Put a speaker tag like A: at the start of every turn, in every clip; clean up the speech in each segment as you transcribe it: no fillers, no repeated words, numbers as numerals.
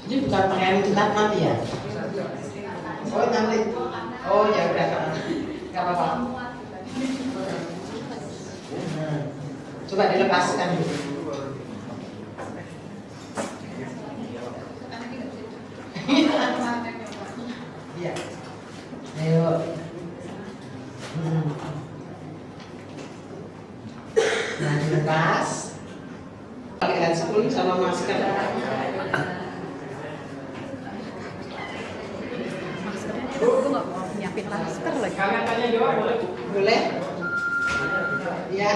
A: Ini bukan pakaian kita nanti ya? Oh nanti. Oh ya udah, nggak apa-apa. Coba dilepaskan dulu. Iya. Ayo. Nah dilepas. Pakai handscoon sama masker.
B: Gue nggak mau nyiapin masker lagi.
A: Kalian tanya jawab boleh? Boleh? Ya.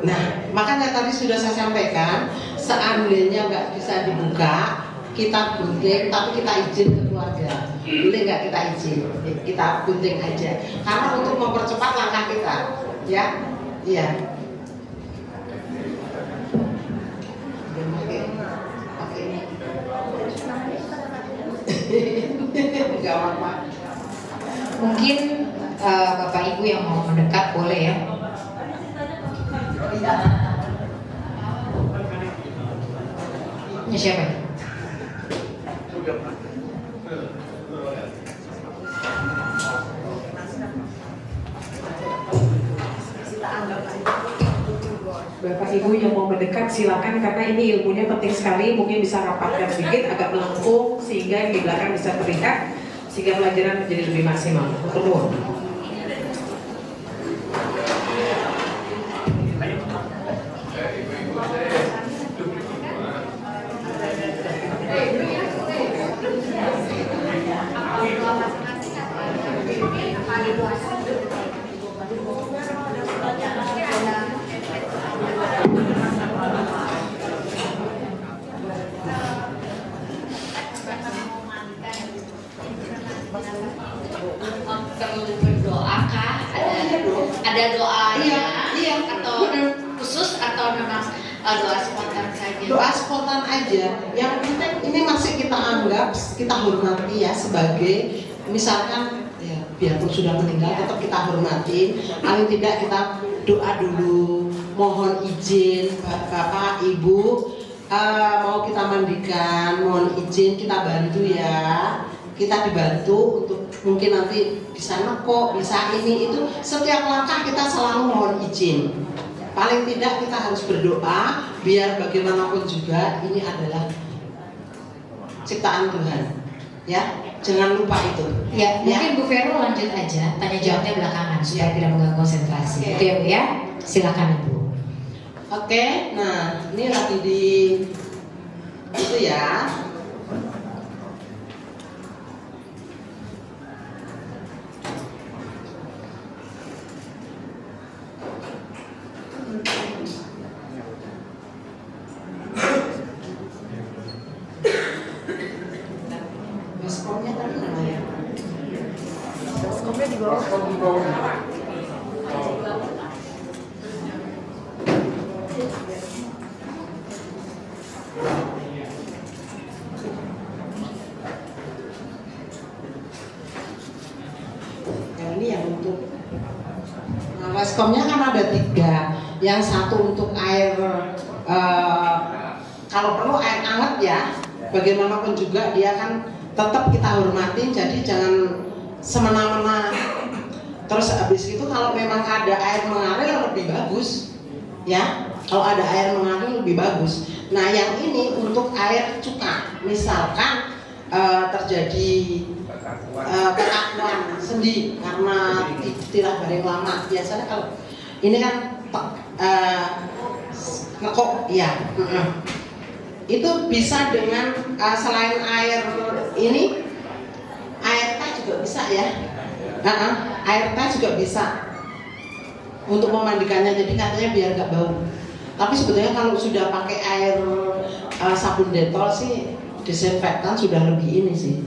A: Nah, makanya tadi sudah saya sampaikan, seandainya nggak bisa dibuka, kita gunting, tapi kita izin ke keluarga. Boleh nggak kita izin? Kita gunting aja. Karena untuk mempercepat langkah kita, ya, iya. Oke. Nggak apa-apa.
B: Mungkin Bapak Ibu yang mau mendekat boleh ya. Ini siapa?
C: Bapak Ibu yang mau mendekat silakan, karena ini ilmunya penting sekali. Mungkin bisa rapatkan sedikit, agak melengkung sehingga yang di belakang bisa terlihat, sehingga pelajaran menjadi lebih maksimal. Perlu.
B: Perlu berdoa kah? Ada doanya atau khusus atau memang doa spontan saja?
A: Doa spontan aja. Yang penting ini masih kita anggap, kita hormati ya sebagai, misalkan ya biarpun sudah meninggal tetap kita hormati. Paling tidak kita doa dulu, mohon izin Bapak Ibu, mau kita mandikan, mohon izin kita bantu ya. Kita dibantu untuk mungkin nanti bisa nekok, bisa ini itu, setiap langkah kita selalu mohon izin. Paling tidak kita harus berdoa, biar bagaimanapun juga ini adalah ciptaan Tuhan, ya jangan lupa itu.
B: Ya, mungkin Bu Vero lanjut aja, tanya jawabnya belakangan supaya tidak mengganggu konsentrasi. Itu ya Bu ya, silakan Ibu.
A: Oke, nah ini lagi di itu ya. Baskomnya tadi mana ya?
B: Baskomnya di bawah.
A: Yang ini yang untuk, nah baskomnya kan ada 3. Yang satu untuk air, kalau perlu air hangat ya. Bagaimanapun juga dia kan tetap kita hormati, jadi jangan semena-mena. Terus habis itu kalau memang ada air mengalir lebih bagus, ya. Kalau ada air mengalir lebih bagus. Nah yang ini untuk air cuka, misalkan terjadi kekakuan sendi karena tidak bareng lama. Biasanya kalau ini kan ngekok, ya. Itu bisa dengan selain air ini, air teh juga bisa ya. Air teh juga bisa untuk memandikannya, jadi katanya biar nggak bau. Tapi sebetulnya kalau sudah pakai air sabun detol sih, disinfektan sudah lebih ini sih.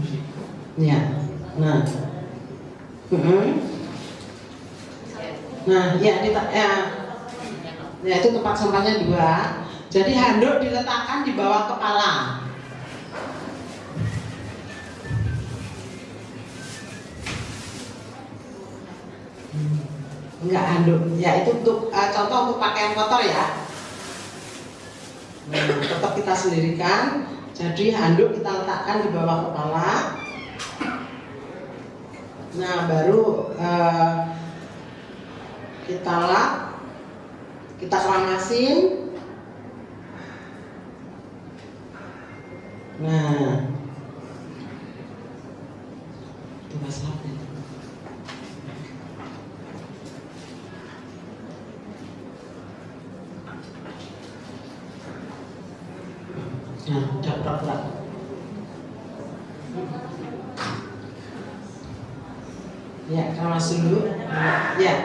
A: Ya, nah, nah ya, ya itu tempat sampahnya 2. Jadi handuk diletakkan di bawah kepala. Enggak handuk. Ya itu untuk contoh untuk pakaian kotor ya. Nah, tetap kita sendirikan. Jadi handuk kita letakkan di bawah kepala. Nah baru kita lap, kita keramasin. Nah, itu masalahnya. Nah, udah berat-berat. Ya, keramasin dulu. Ya,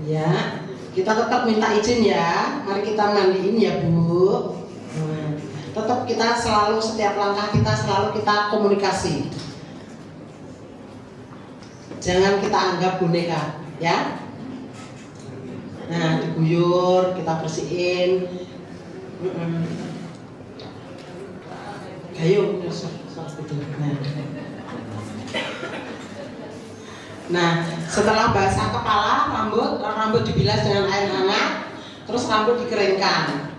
A: ya. Kita tetap minta izin ya. Mari kita mandiin ya Bu. Nah, tetap kita selalu setiap langkah kita selalu kita komunikasi. Jangan kita anggap boneka, ya. Nah, diguyur, kita bersihin. Ayo, nah, setelah basah kepala, rambut dibilas dengan air hangat, terus rambut dikeringkan.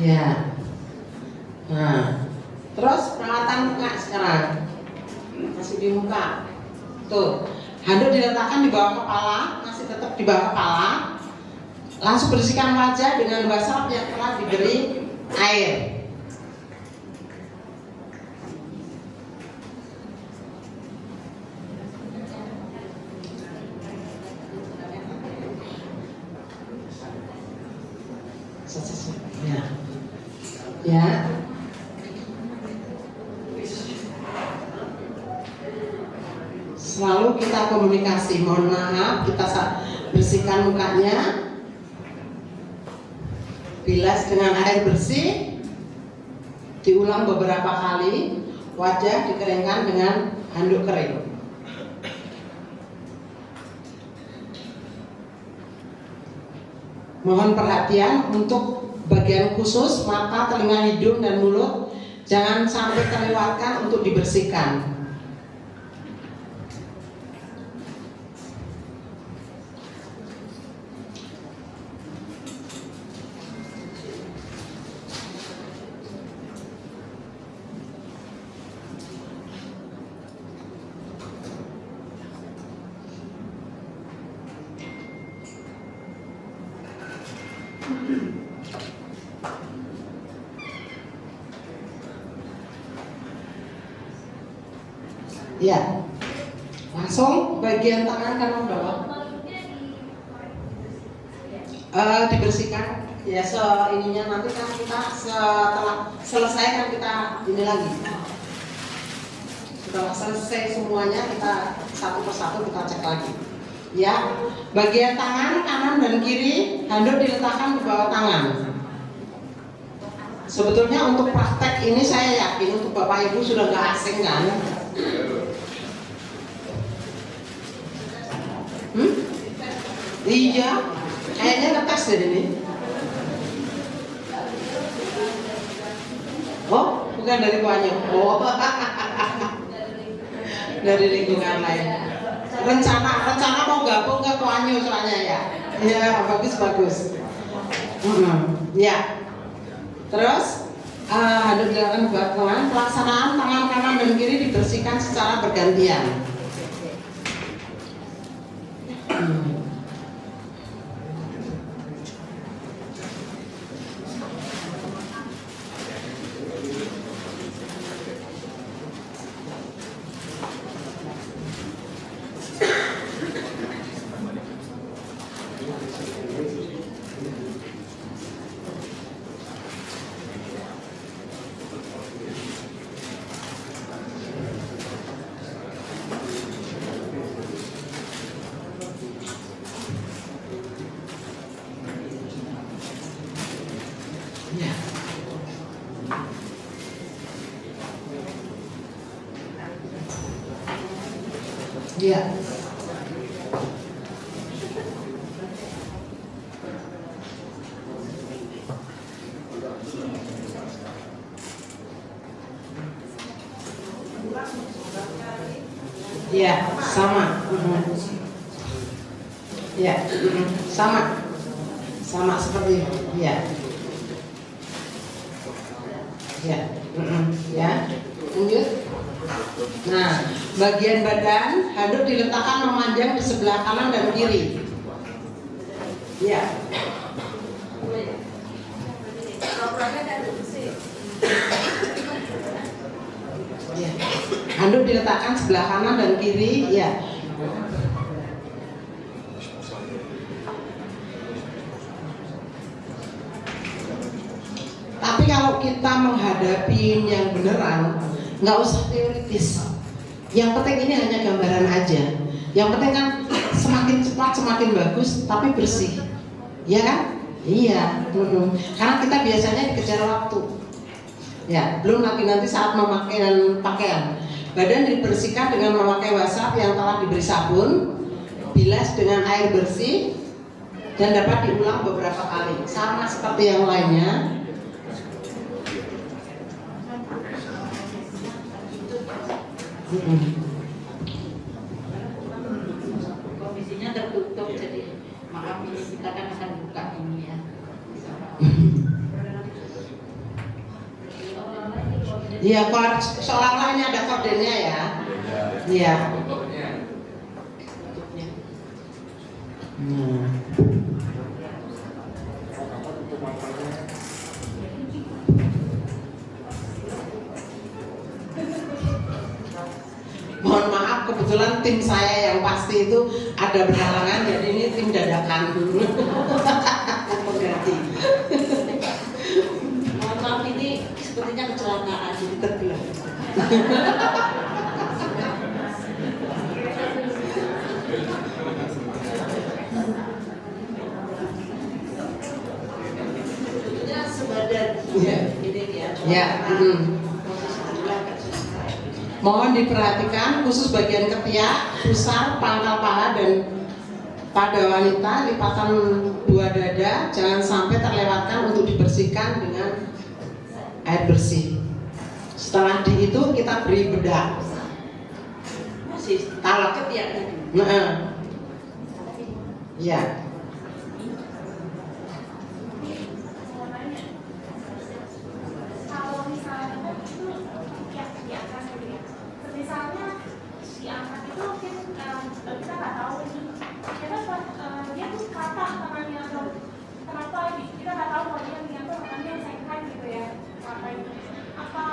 A: Ya. Nah, terus perawatan muka sekarang masih di muka. Tuh, handuk diletakkan di bawah kepala, masih tetap di bawah kepala. Langsung bersihkan wajah dengan basah yang telah diberi air. Ya. Ya. Selalu kita komunikasi. Mohon maaf, kita bersihkan mukanya. Bilas dengan air bersih, diulang beberapa kali, wajah dikeringkan dengan handuk kering. Mohon perhatian untuk bagian khusus mata, telinga, hidung, dan mulut, jangan sampai terlewatkan untuk dibersihkan. Ya, langsung bagian tangan kanan bawah dibersihkan. Ya, ininya nanti kan kita setelah selesai kan kita ini lagi. Setelah selesai semuanya kita satu persatu kita cek lagi. Ya, bagian tangan kanan dan kiri handuk diletakkan di bawah tangan. Sebetulnya untuk praktek ini saya yakin untuk Bapak Ibu sudah nggak asing kan? Iya, kayaknya ngetes deh ini. Oh, bukan dari Kuanyo. Oh, dari lingkungan lain. Rencana mau gabung ke Kuanyo soalnya ya. Ya, bagus. Ya. Terus handuk dilakukan buat tangan. Pelaksanaan tangan kanan dan kiri dibersihkan secara bergantian. Ya. Ya, sama. Ya, sama seperti itu. Ya, ya, ya. Lanjut. Nah, bagian badan handuk diletakkan memanjang di sebelah kanan dan kiri. Ya. Ya. Handuk diletakkan sebelah kanan dan kiri. Ya. Tapi kalau kita menghadapi yang beneran, nggak usah teoritis. Yang penting ini hanya gambaran aja. Yang penting kan semakin cepat semakin bagus, tapi bersih, ya kan? Iya. Karena kita biasanya dikejar waktu. Ya, belum lagi nanti saat memakai pakaian. Badan dibersihkan dengan memakai wasap yang telah diberi sabun, bilas dengan air bersih, dan dapat diulang beberapa kali. Sama seperti yang lainnya.
D: Kondisinya tertutup, jadi maaf ini kita kan akan buka ini ya.
A: Iya, seolah-olah ini ada kodenya ya. Iya. Mohon maaf, kebetulan tim saya yang pasti itu ada berhalangan, jadi ini tim dadakan dulu. Pengganti.
D: Mohon maaf, ini sepertinya kecelakaan, jadi terbelah. Sebetulnya sebadan.
A: Iya.
D: Ini ya.
A: Ya. Mohon diperhatikan khusus bagian ketiak, pusar, pangkal paha, dan pada wanita lipatan buah dada jangan sampai terlewatkan untuk dibersihkan dengan air bersih. Setelah itu kita beri bedak.
D: Masih
A: Kalau
D: ketiaknya.
A: ya.
E: Kalau misalnya itu tiap-tiap gitu ya. Misalnya si anak itu mungkin kita nggak tahu ini kita dia tuh patah tangannya atau kenapa gitu, kita nggak tahu kalau dia tuh tangannya sengkan gitu ya, apa itu apa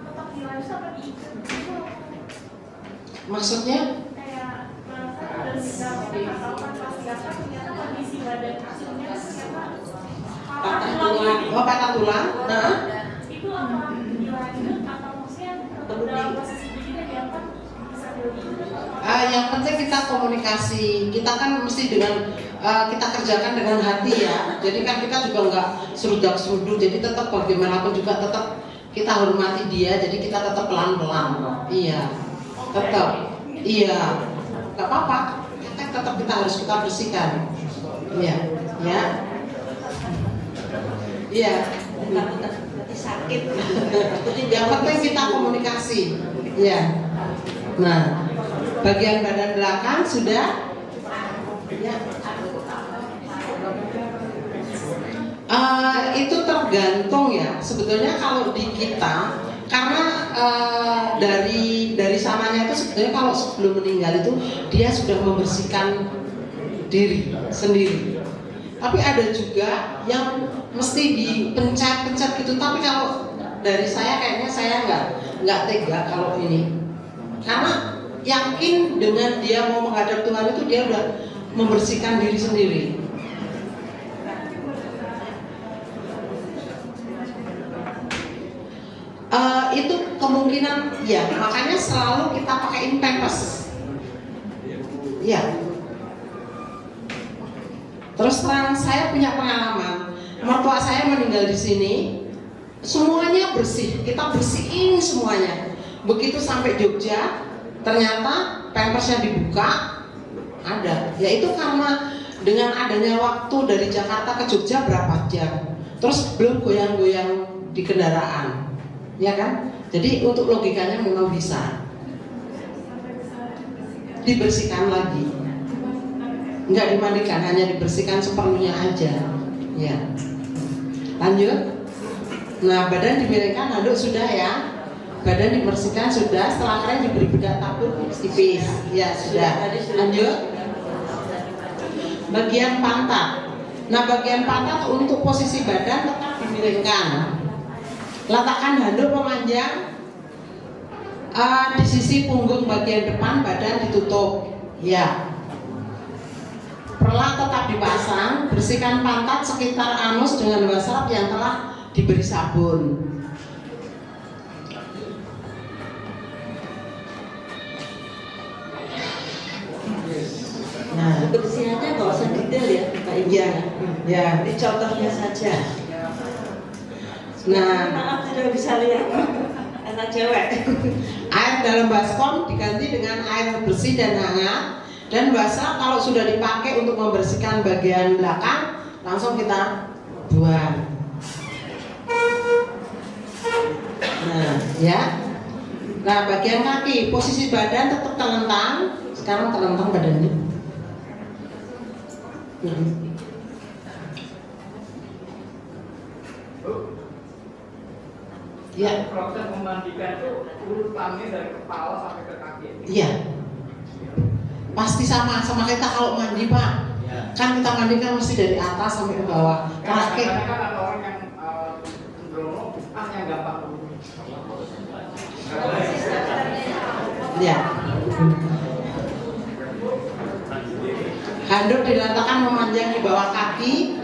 E: tetap dilanjut apa diikat gitu.
A: Maksudnya?
E: Kayak saya ada bidang kita nggak tahu kan pas diangkat ternyata kondisi badan aslinya ternyata patah tulang.
A: Oh, patah tulang. Nah.
E: Itu apa dilanjut atau maksudnya tetap dalam posisi begini diangkat bisa dilanjut?
A: Yang penting kita komunikasi. Kita kan mesti dengan kita kerjakan dengan hati ya. Jadi kan kita juga nggak serudak-seruduk. Jadi tetap bagaimanapun juga tetap kita hormati dia. Jadi kita tetap pelan-pelan. Iya, tetap. Iya, nggak apa-apa. Tetap kita bersihkan. Iya, ya. Iya.
D: Nanti sakit.
A: Yang penting kita komunikasi. Ya. Nah, bagian badan belakang sudah. Ya. Itu tergantung ya. Sebetulnya kalau di kita, karena dari sananya itu sebetulnya kalau sebelum meninggal itu dia sudah membersihkan diri sendiri. Tapi ada juga yang mesti dipencet-pencet gitu. Tapi kalau dari saya kayaknya saya nggak tega kalau ini, karena yakin dengan dia mau menghadap Tuhan itu dia udah membersihkan diri sendiri. Itu kemungkinan ya, makanya selalu kita pakai pampers. Ya. Terus terang saya punya pengalaman, mertua saya meninggal di sini, semuanya bersih, kita bersihin semuanya. Begitu sampai Jogja, ternyata pampersnya dibuka, ada. Ya itu karena dengan adanya waktu dari Jakarta ke Jogja berapa jam, terus belum goyang-goyang di kendaraan, ya kan? Jadi untuk logikanya memang bisa. dibersihkan lagi. Enggak dimandikan, hanya dibersihkan seperlunya aja. Ya. Lanjut. Nah, badan dimiringkan, handuk sudah ya. Badan dibersihkan sudah, setelah kering diberi bedak tabur tipis. Ya, sudah. Lanjut. Bagian pantat. Nah, bagian pantat untuk posisi badan tetap dimiringkan. Letakkan handuk memanjang di sisi punggung bagian depan, badan ditutup. Ya. Perlah tetap dipasang, bersihkan pantat sekitar anus dengan wasap yang telah diberi sabun. Nah,
F: Kebersihannya nggak usah detail ya Pak Ibu.
A: ya, ya.
F: Di contohnya saja.
A: Nah,
F: Maaf tidak bisa lihat anak cewek.
A: air dalam baskom diganti dengan air bersih dan hangat. Dan basah kalau sudah dipakai untuk membersihkan bagian belakang, langsung kita buang. Nah, ya. Nah, bagian kaki, posisi badan tetap telentang. Sekarang telentang badannya. Ya.
G: Proses memandikan itu urutannya dari kepala sampai ke kaki.
A: Iya. Pasti sama kita kalau mandi, Pak.
G: Ya.
A: Kan kita mandi kan mesti dari atas sampai ke bawah.
G: Kadang-kadang kan ada orang yang cenderung yang gampang.
A: Ya. Handuk diletakkan memanjang di bawah kaki.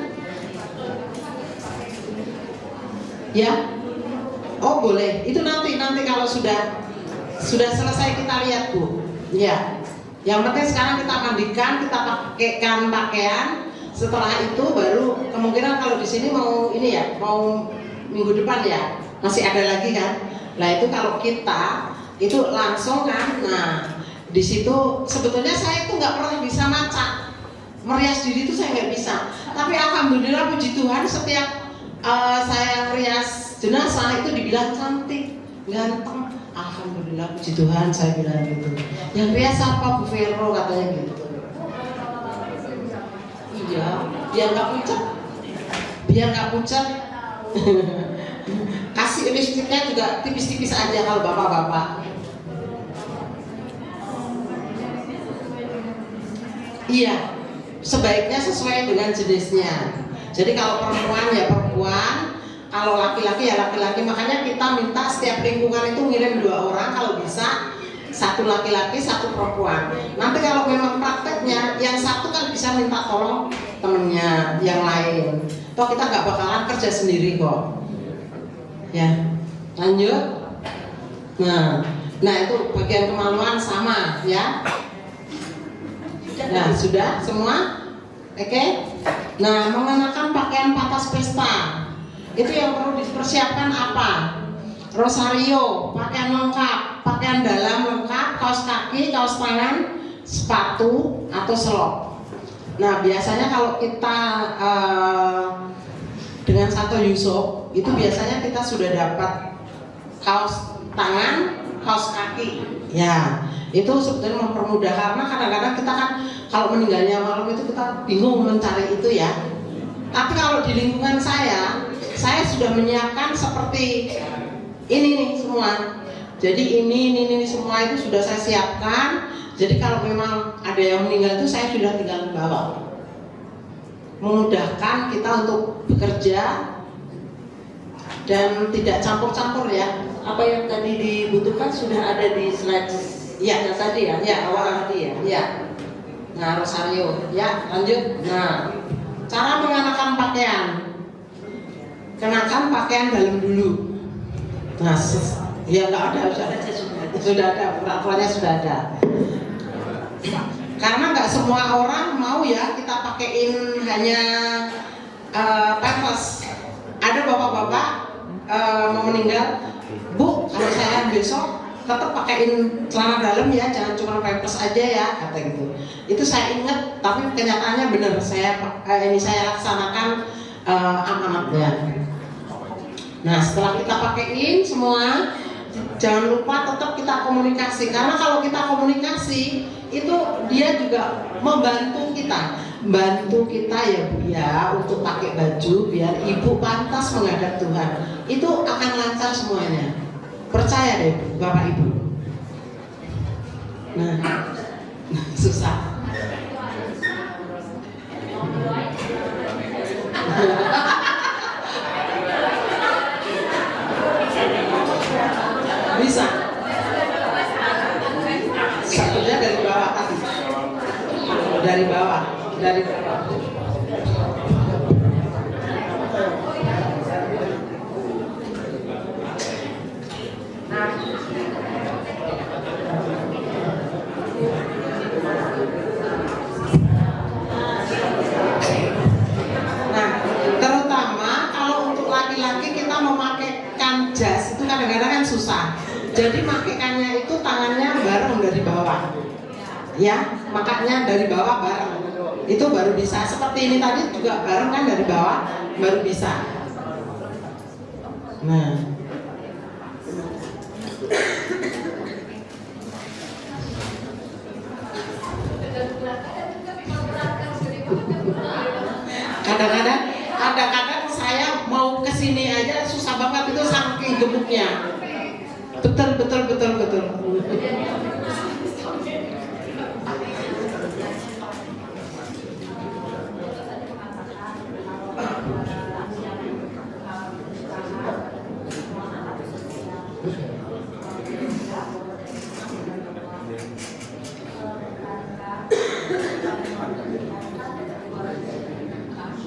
A: Ya. Oh, boleh. Itu nanti kalau sudah selesai kita lihat, Bu. Ya. Yang penting sekarang kita mandikan, kita pakaikan pakaian. Setelah itu baru kemungkinan kalau di sini mau ini ya, mau minggu depan ya, masih ada lagi kan. Nah, itu kalau kita itu langsung kan. Nah, di situ sebetulnya saya itu nggak pernah bisa maca. Merias diri itu saya nggak bisa. Tapi alhamdulillah puji Tuhan setiap saya merias jenazah itu dibilang cantik, ganteng. Alhamdulillah puji Tuhan saya bilang gitu. Yang rias apa Bu Vero katanya gitu. Iya, biar nggak pucat. Kasih lipstiknya juga tipis-tipis aja kalau bapak-bapak. Iya, sebaiknya sesuai dengan jenisnya. Jadi kalau perempuan ya perempuan, kalau laki-laki ya laki-laki. Makanya kita minta setiap lingkungan itu ngirim 2 orang kalau bisa, 1 laki-laki 1 perempuan. Nanti kalau memang prakteknya yang satu kan bisa minta tolong temennya yang lain. Toh kita nggak bakalan kerja sendiri kok. Ya, lanjut. Nah itu bagian kemaluan sama ya. Nah sudah semua, oke? Nah mengenakan pakaian patas pesta. Itu yang perlu dipersiapkan apa? Rosario, pakaian lengkap, pakaian dalam lengkap, kaos kaki, kaos tangan, sepatu atau selop. Nah biasanya kalau kita dengan Santo Yusuf itu biasanya kita sudah dapat kaos tangan, kaos kaki. Ya itu sebetulnya mempermudah karena kadang-kadang kita kan kalau meninggalnya malam itu kita bingung mencari itu ya. Tapi kalau di lingkungan saya sudah menyiapkan seperti ini nih semua. Jadi ini semua itu sudah saya siapkan. Jadi kalau memang ada yang meninggal itu saya sudah tinggal bawa. Memudahkan kita untuk bekerja dan tidak campur-campur ya.
F: Apa yang tadi dibutuhkan sudah ada di slide
A: Ya
F: tadi ya?
A: Ya,
F: awal tadi ya?
A: Ya. Nah, Rosario. Ya, lanjut. Nah, cara mengenakan pakaian. Kenakan pakaian dalam dulu. Nah, ya nggak ada, sudah ada, peraturannya sudah ada. Karena nggak semua orang mau ya kita pakein hanya pampers. Ada bapak-bapak mau meninggal, Bu, kalau saya besok tetap pakein celana dalam ya, jangan cuma pampers aja ya, kata gitu. Itu saya ingat, tapi kenyataannya benar saya laksanakan amanatnya. Nah setelah kita pakein semua, jangan lupa tetap kita komunikasi, karena kalau kita komunikasi itu dia juga membantu kita ya Bu ya, untuk pakai baju biar ibu pantas menghadap Tuhan. Itu akan lancar semuanya, percaya deh Bapak Ibu. Nah susah. Bisa. Satunya dari bawah tadi. Dari bawah. Nah, terutama kalau untuk laki-laki kita memakaikan jas itu kadang-kadang kan susah. Jadi makaikannya itu tangannya bareng dari bawah, ya, makanya dari bawah bareng, itu baru bisa. Seperti ini tadi juga bareng kan dari bawah, baru bisa. Nah, kadang-kadang saya mau kesini aja susah banget, itu saking gemuknya. Betul.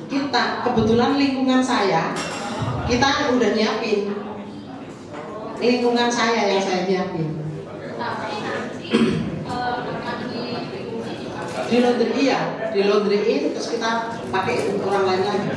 A: Kita kebetulan lingkungan saya, kita udah nyiapin. Lingkungan saya yang saya nyiapin. Di laundryin terus kita pakai orang lain lagi.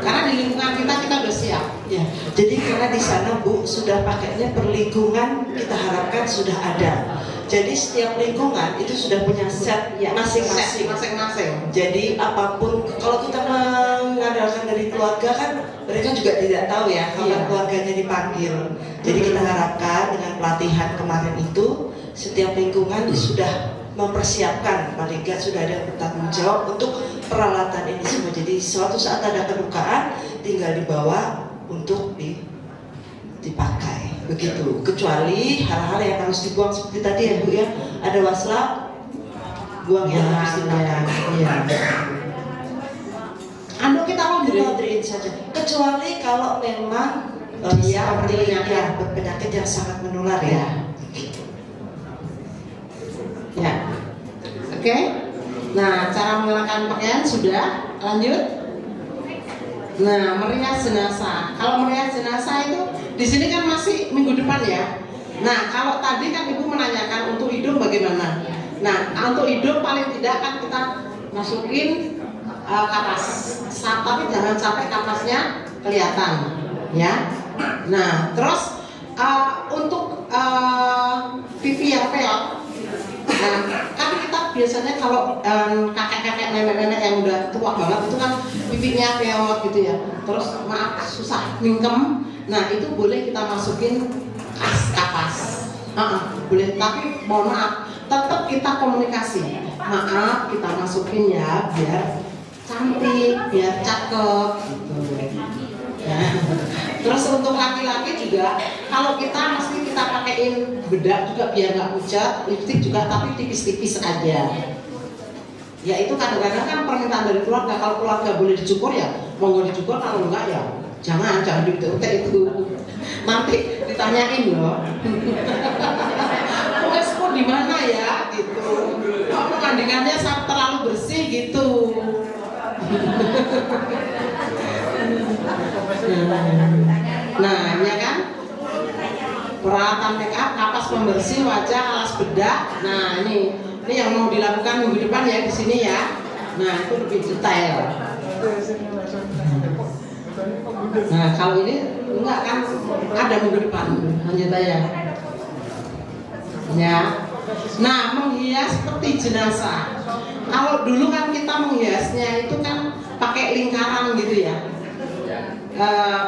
A: Karena di lingkungan kita udah siap.
F: Ya, jadi karena di sana Bu sudah pakainya per lingkungan, kita harapkan sudah ada. Jadi setiap lingkungan itu sudah punya set masing-masing. Jadi apapun, kalau kita mengandalkan dari keluarga kan mereka juga tidak tahu ya kapan keluarganya dipanggil. Jadi kita harapkan dengan pelatihan kemarin itu setiap lingkungan sudah mempersiapkan, paling nggak sudah ada yang bertanggung jawab untuk peralatan ini semua. Jadi suatu saat ada kedukaan tinggal dibawa untuk dipakai begitu. Kecuali hal-hal yang harus dibuang seperti tadi ya Bu ya, ada waslap buang yang harus dipakai.
A: Iya. Anu kita
F: laundryin saja. Kecuali kalau memang seperti berpenyakit yang sangat menular ya.
A: Ya, oke. Nah, cara mengenakan pakaian sudah. Lanjut. Nah, merias jenazah. Kalau merias jenazah itu di sini kan masih minggu depan ya. Nah, kalau tadi kan Ibu menanyakan untuk hidung bagaimana. Nah, untuk hidung paling tidak kan kita masukin kapas. Tapi jangan sampai kapasnya kelihatan, ya. Nah, terus untuk pipi yang peot. Nah, kan kita biasanya kalau kakek-kakek, nenek-nenek yang udah tua banget itu kan pipinya peot gitu ya. Terus maaf susah mingkem. Nah, itu boleh kita masukin kapas. Boleh, tapi mohon maaf, tetap kita komunikasi. Maaf, kita masukin ya biar cantik, biar cakep gitu. Nah, terus untuk laki-laki juga, kalau kita mesti kita pakein bedak juga biar nggak pucat, lipstik juga tapi tipis-tipis aja. Ya itu kadang-kadang kan permintaan dari keluarga. Kalau keluarga boleh dicukur ya, monggo dicukur, kalau enggak ya jangan diutek itu. Nanti ditanyain loh. Ekspor di mana ya gitu. Oh, pemandikannya terlalu bersih gitu. Nah, ya kan? Peralatan make up, kapas pembersih wajah, alas bedak. Nah, ini yang mau dilakukan minggu depan ya di sini ya. Nah, itu lebih detail. Nah, kalau ini enggak kan ada minggu depan. Lanjut aja. Ya. Nah, menghias peti jenazah. Kalau dulu kan kita menghiasnya itu kan pakai lingkaran gitu ya.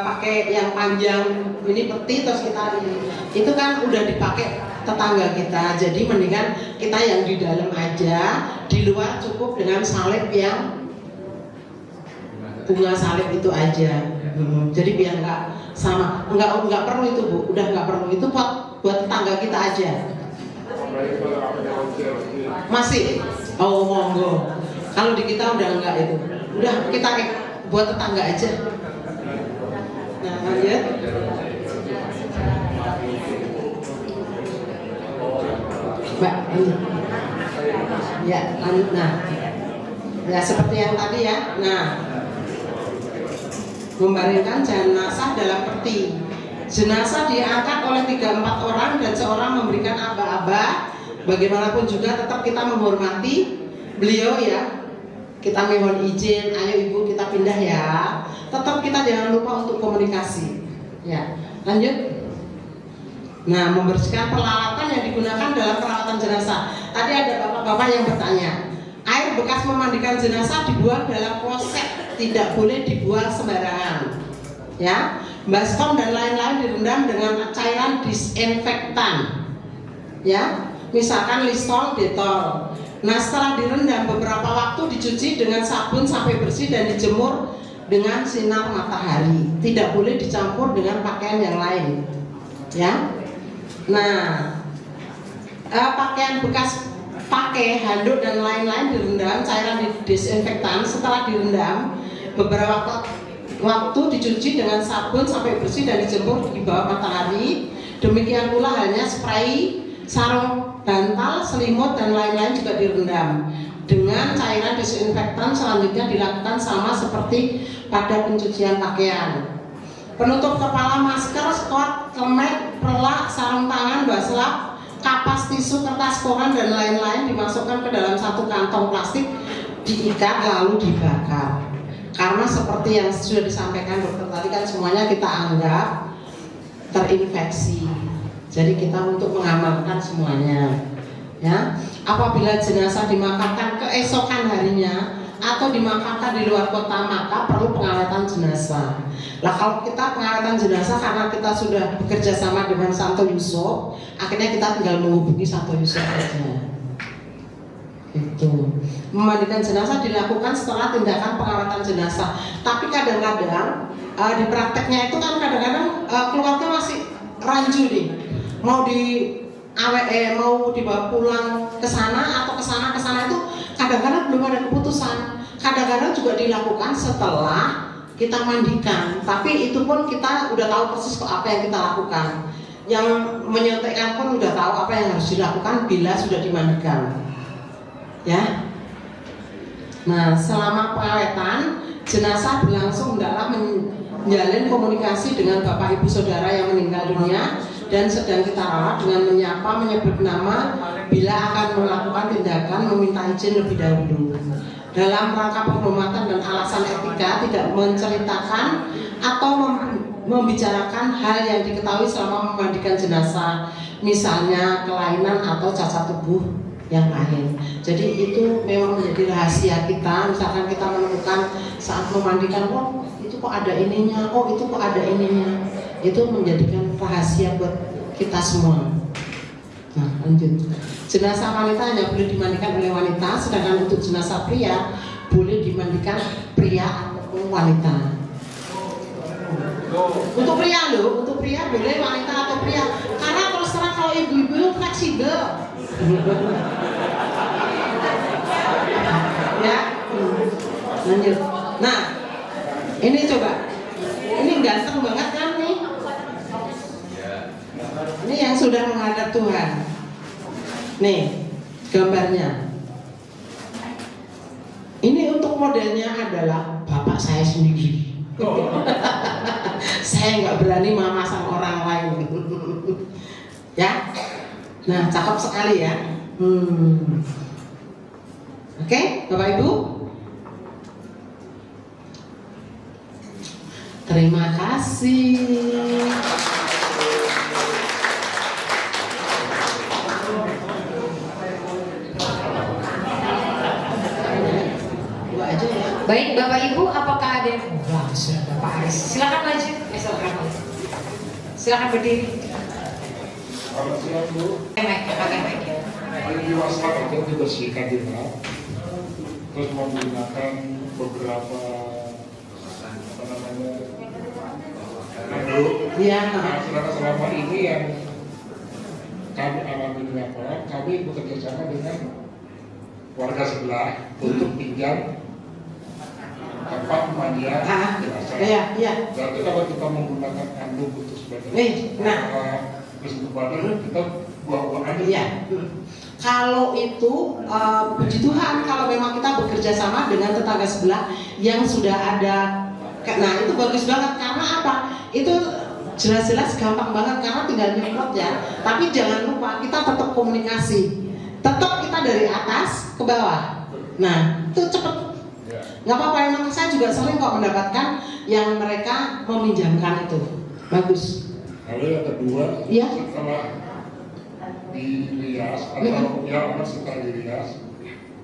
A: pakai yang panjang ini peti terus kita ini, itu kan udah dipakai tetangga kita. Jadi mendingan kita yang di dalam aja, di luar cukup dengan salib yang bunga salib itu aja. Jadi biar nggak sama, nggak perlu itu Bu, udah nggak perlu itu buat tetangga kita aja. Masih? Oh monggo. Kalau di kita udah enggak itu, udah kita buat tetangga aja. Nah lanjut. Mbak, ini. Ya, lanjut. Nah, ya seperti yang tadi ya. Nah, membaringkan jenazah dalam peti. Jenazah diangkat oleh 3-4 orang dan seorang memberikan aba-aba. Bagaimanapun juga tetap kita menghormati beliau ya. Kita mohon izin, ayo ibu kita pindah ya. Tetap kita jangan lupa untuk komunikasi. Ya, lanjut. Nah, membersihkan peralatan yang digunakan dalam perawatan jenazah. Tadi ada bapak-bapak yang bertanya, air bekas memandikan jenazah dibuang dalam kloset, tidak boleh dibuang sembarangan. Ya, baskom dan lain-lain direndam dengan cairan disinfektan. Ya, misalkan Lysol, Dettol. Nah, setelah direndam beberapa waktu dicuci dengan sabun sampai bersih dan dijemur dengan sinar matahari. Tidak boleh dicampur dengan pakaian yang lain. Ya. Nah, pakaian bekas pakai handuk dan lain-lain direndam cairan disinfektan. Setelah direndam beberapa waktu dicuci dengan sabun sampai bersih dan dijemur di bawah matahari. Demikian pula halnya spray, sarung bantal, selimut dan lain-lain juga direndam dengan cairan disinfektan. Selanjutnya dilakukan sama seperti pada pencucian pakaian. Penutup kepala, masker, skot, kemet, pelak, sarung tangan, baslap, kapas, tisu, kertas koran dan lain-lain dimasukkan ke dalam satu kantong plastik, diikat lalu dibakar. Karena seperti yang sudah disampaikan dokter tadi kan semuanya kita anggap terinfeksi. Jadi kita untuk mengamalkan semuanya. Ya, apabila jenazah dimakamkan keesokan harinya atau dimakamkan di luar kota maka perlu pengawetan jenazah. Lah kalau kita pengawetan jenazah karena kita sudah bekerja sama dengan Santo Yusuf, akhirnya kita tinggal menghubungi Santo Yusuf saja. Itu. Memandikan jenazah dilakukan setelah tindakan pengawetan jenazah. Tapi kadang-kadang di prakteknya itu kan kadang-kadang keluarga masih rancu nih. Mau dibawa pulang ke sana atau ke sana itu kadang-kadang belum ada keputusan. Kadang-kadang juga dilakukan setelah kita mandikan. Tapi itu pun kita udah tahu persis kok apa yang kita lakukan. Yang menyuntikkan pun udah tahu apa yang harus dilakukan bila sudah dimandikan. Ya. Nah, selama pengawetan jenazah berlangsung hendaklah menjalin komunikasi dengan bapak ibu saudara yang meninggal dunia dan sedang kita rawat dengan menyapa, menyebut nama bila akan melakukan tindakan meminta izin lebih dahulu. Dalam rangka penghormatan dan alasan etika tidak menceritakan atau membicarakan hal yang diketahui selama memandikan jenazah, misalnya kelainan atau cacat tubuh yang lain. Jadi itu memang menjadi rahasia kita. Misalkan kita menemukan saat memandikan, oh itu kok ada ininya, oh itu kok ada ininya. Itu menjadikan rahasia buat kita semua. Nah, lanjut. Jenazah wanita hanya boleh dimandikan oleh wanita, sedangkan untuk jenazah pria boleh dimandikan pria ataupun wanita. Untuk pria loh, untuk pria boleh wanita atau pria. Karena terus terang kalau ibu-ibu fleksibel. Ya, lanjut. Nah, ini coba. Ini ganteng banget kan nih. Ini yang sudah menghadap Tuhan. Nih, gambarnya. Ini untuk modelnya adalah bapak saya sendiri. Saya nggak berani memasang orang lain. Ya, nah cakep sekali ya. Oke, Bapak Ibu. Terima kasih.
B: Baik Bapak Ibu, apakah ada yang langsung Bapak Pak Aris. Silakan lanjut. Silakan berdiri.
H: Selamat siang Bu.
B: Pakai mic.
H: Paling diwaspadai untuk dibersihkan juga, terus menggunakan beberapa handuk.
A: Iya.
H: Nah, sedangkan selama ini yang kami alami di lapangan, kami bekerja sama dengan warga sebelah untuk pinjam tempat memandian jenazah.
A: Iya.
H: Berarti kalau kita menggunakan handuk untuk sebagai terus badan kita buang-buang aja.
A: Iya. Kalau itu puji Tuhan kalau memang kita bekerja sama dengan tetangga sebelah yang sudah ada, nah itu bagus banget karena apa? Itu jelas-jelas gampang banget karena tinggal nyemprot ya. Tapi jangan lupa kita tetap komunikasi, tetap kita dari atas ke bawah. Nah itu cepet. Nggak apa-apa, emang saya juga sering kok mendapatkan yang mereka meminjamkan itu. Bagus.
H: Lalu yang kedua,
A: Iya.
H: setelah dirias atau setelah dirias,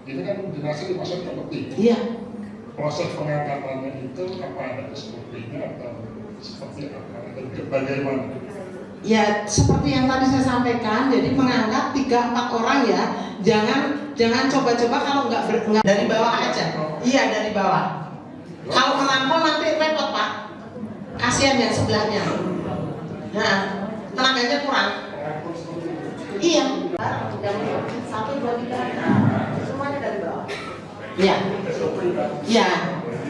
H: ini kan jenazah dimasukkan ke peti.
A: Iya.
H: Proses pengangkatannya itu apa ada SOP-nya atau seperti apa? Dan bagaimana?
A: Ya seperti yang tadi saya sampaikan, jadi mengangkat 3-4 orang ya, jangan coba-coba kalau nggak dari bawah aja. Iya dari bawah. Kalau menampung nanti repot Pak, kasihan yang sebelahnya. Nah, tenaganya kurang. Iya. 1, 2, 3, semuanya dari bawah. Iya.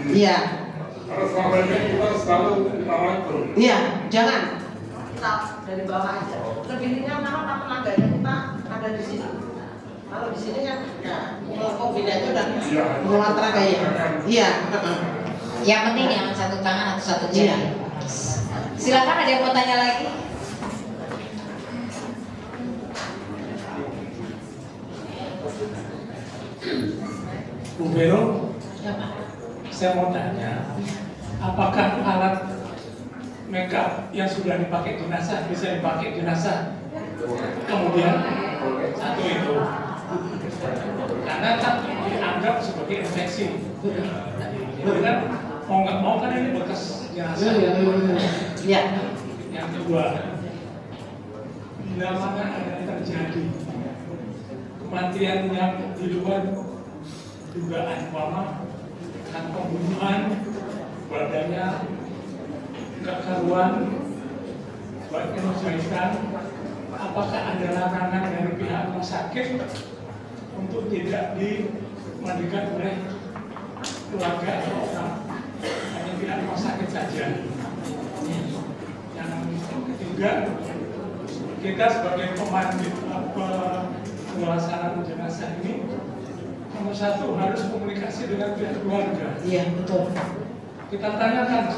A: Iya.
H: Karena selama ini kita selalu itu.
A: Iya, jangan. Kita dari bawah aja. Lebih ringan karena tenaganya kita ada di sini. Kalau di sini kan, ya, kombinasi udah mengeluarkan tenaga ya. Iya.
B: Yang penting jangan satu tangan atau satu jari.
A: Iya.
B: Silakan, ada yang mau tanya lagi?
I: Bu Vero, saya mau tanya, apakah alat makeup yang sudah dipakai jenazah bisa dipakai jenazah? Kemudian satu itu, karena kan dianggap sebagai infeksi. Jadi kan mau nggak mau kan ini bekas jenazah.
A: Iya.
I: Yang kedua, bila mana ada terjadi kematian yang di luar dugaan umpama dan pembunuhan, badannya nggak karuan, buat menyelesaikan, apakah ada larangan dari pihak rumah sakit untuk tidak dimandikan oleh keluarga atau orang, hanya pihak rumah sakit saja? Yang ketiga, kita sebagai pemandi pelaksana jenazah ini, nomor satu harus komunikasi dengan pihak keluarga.
A: Iya betul.
I: Kita tanyakan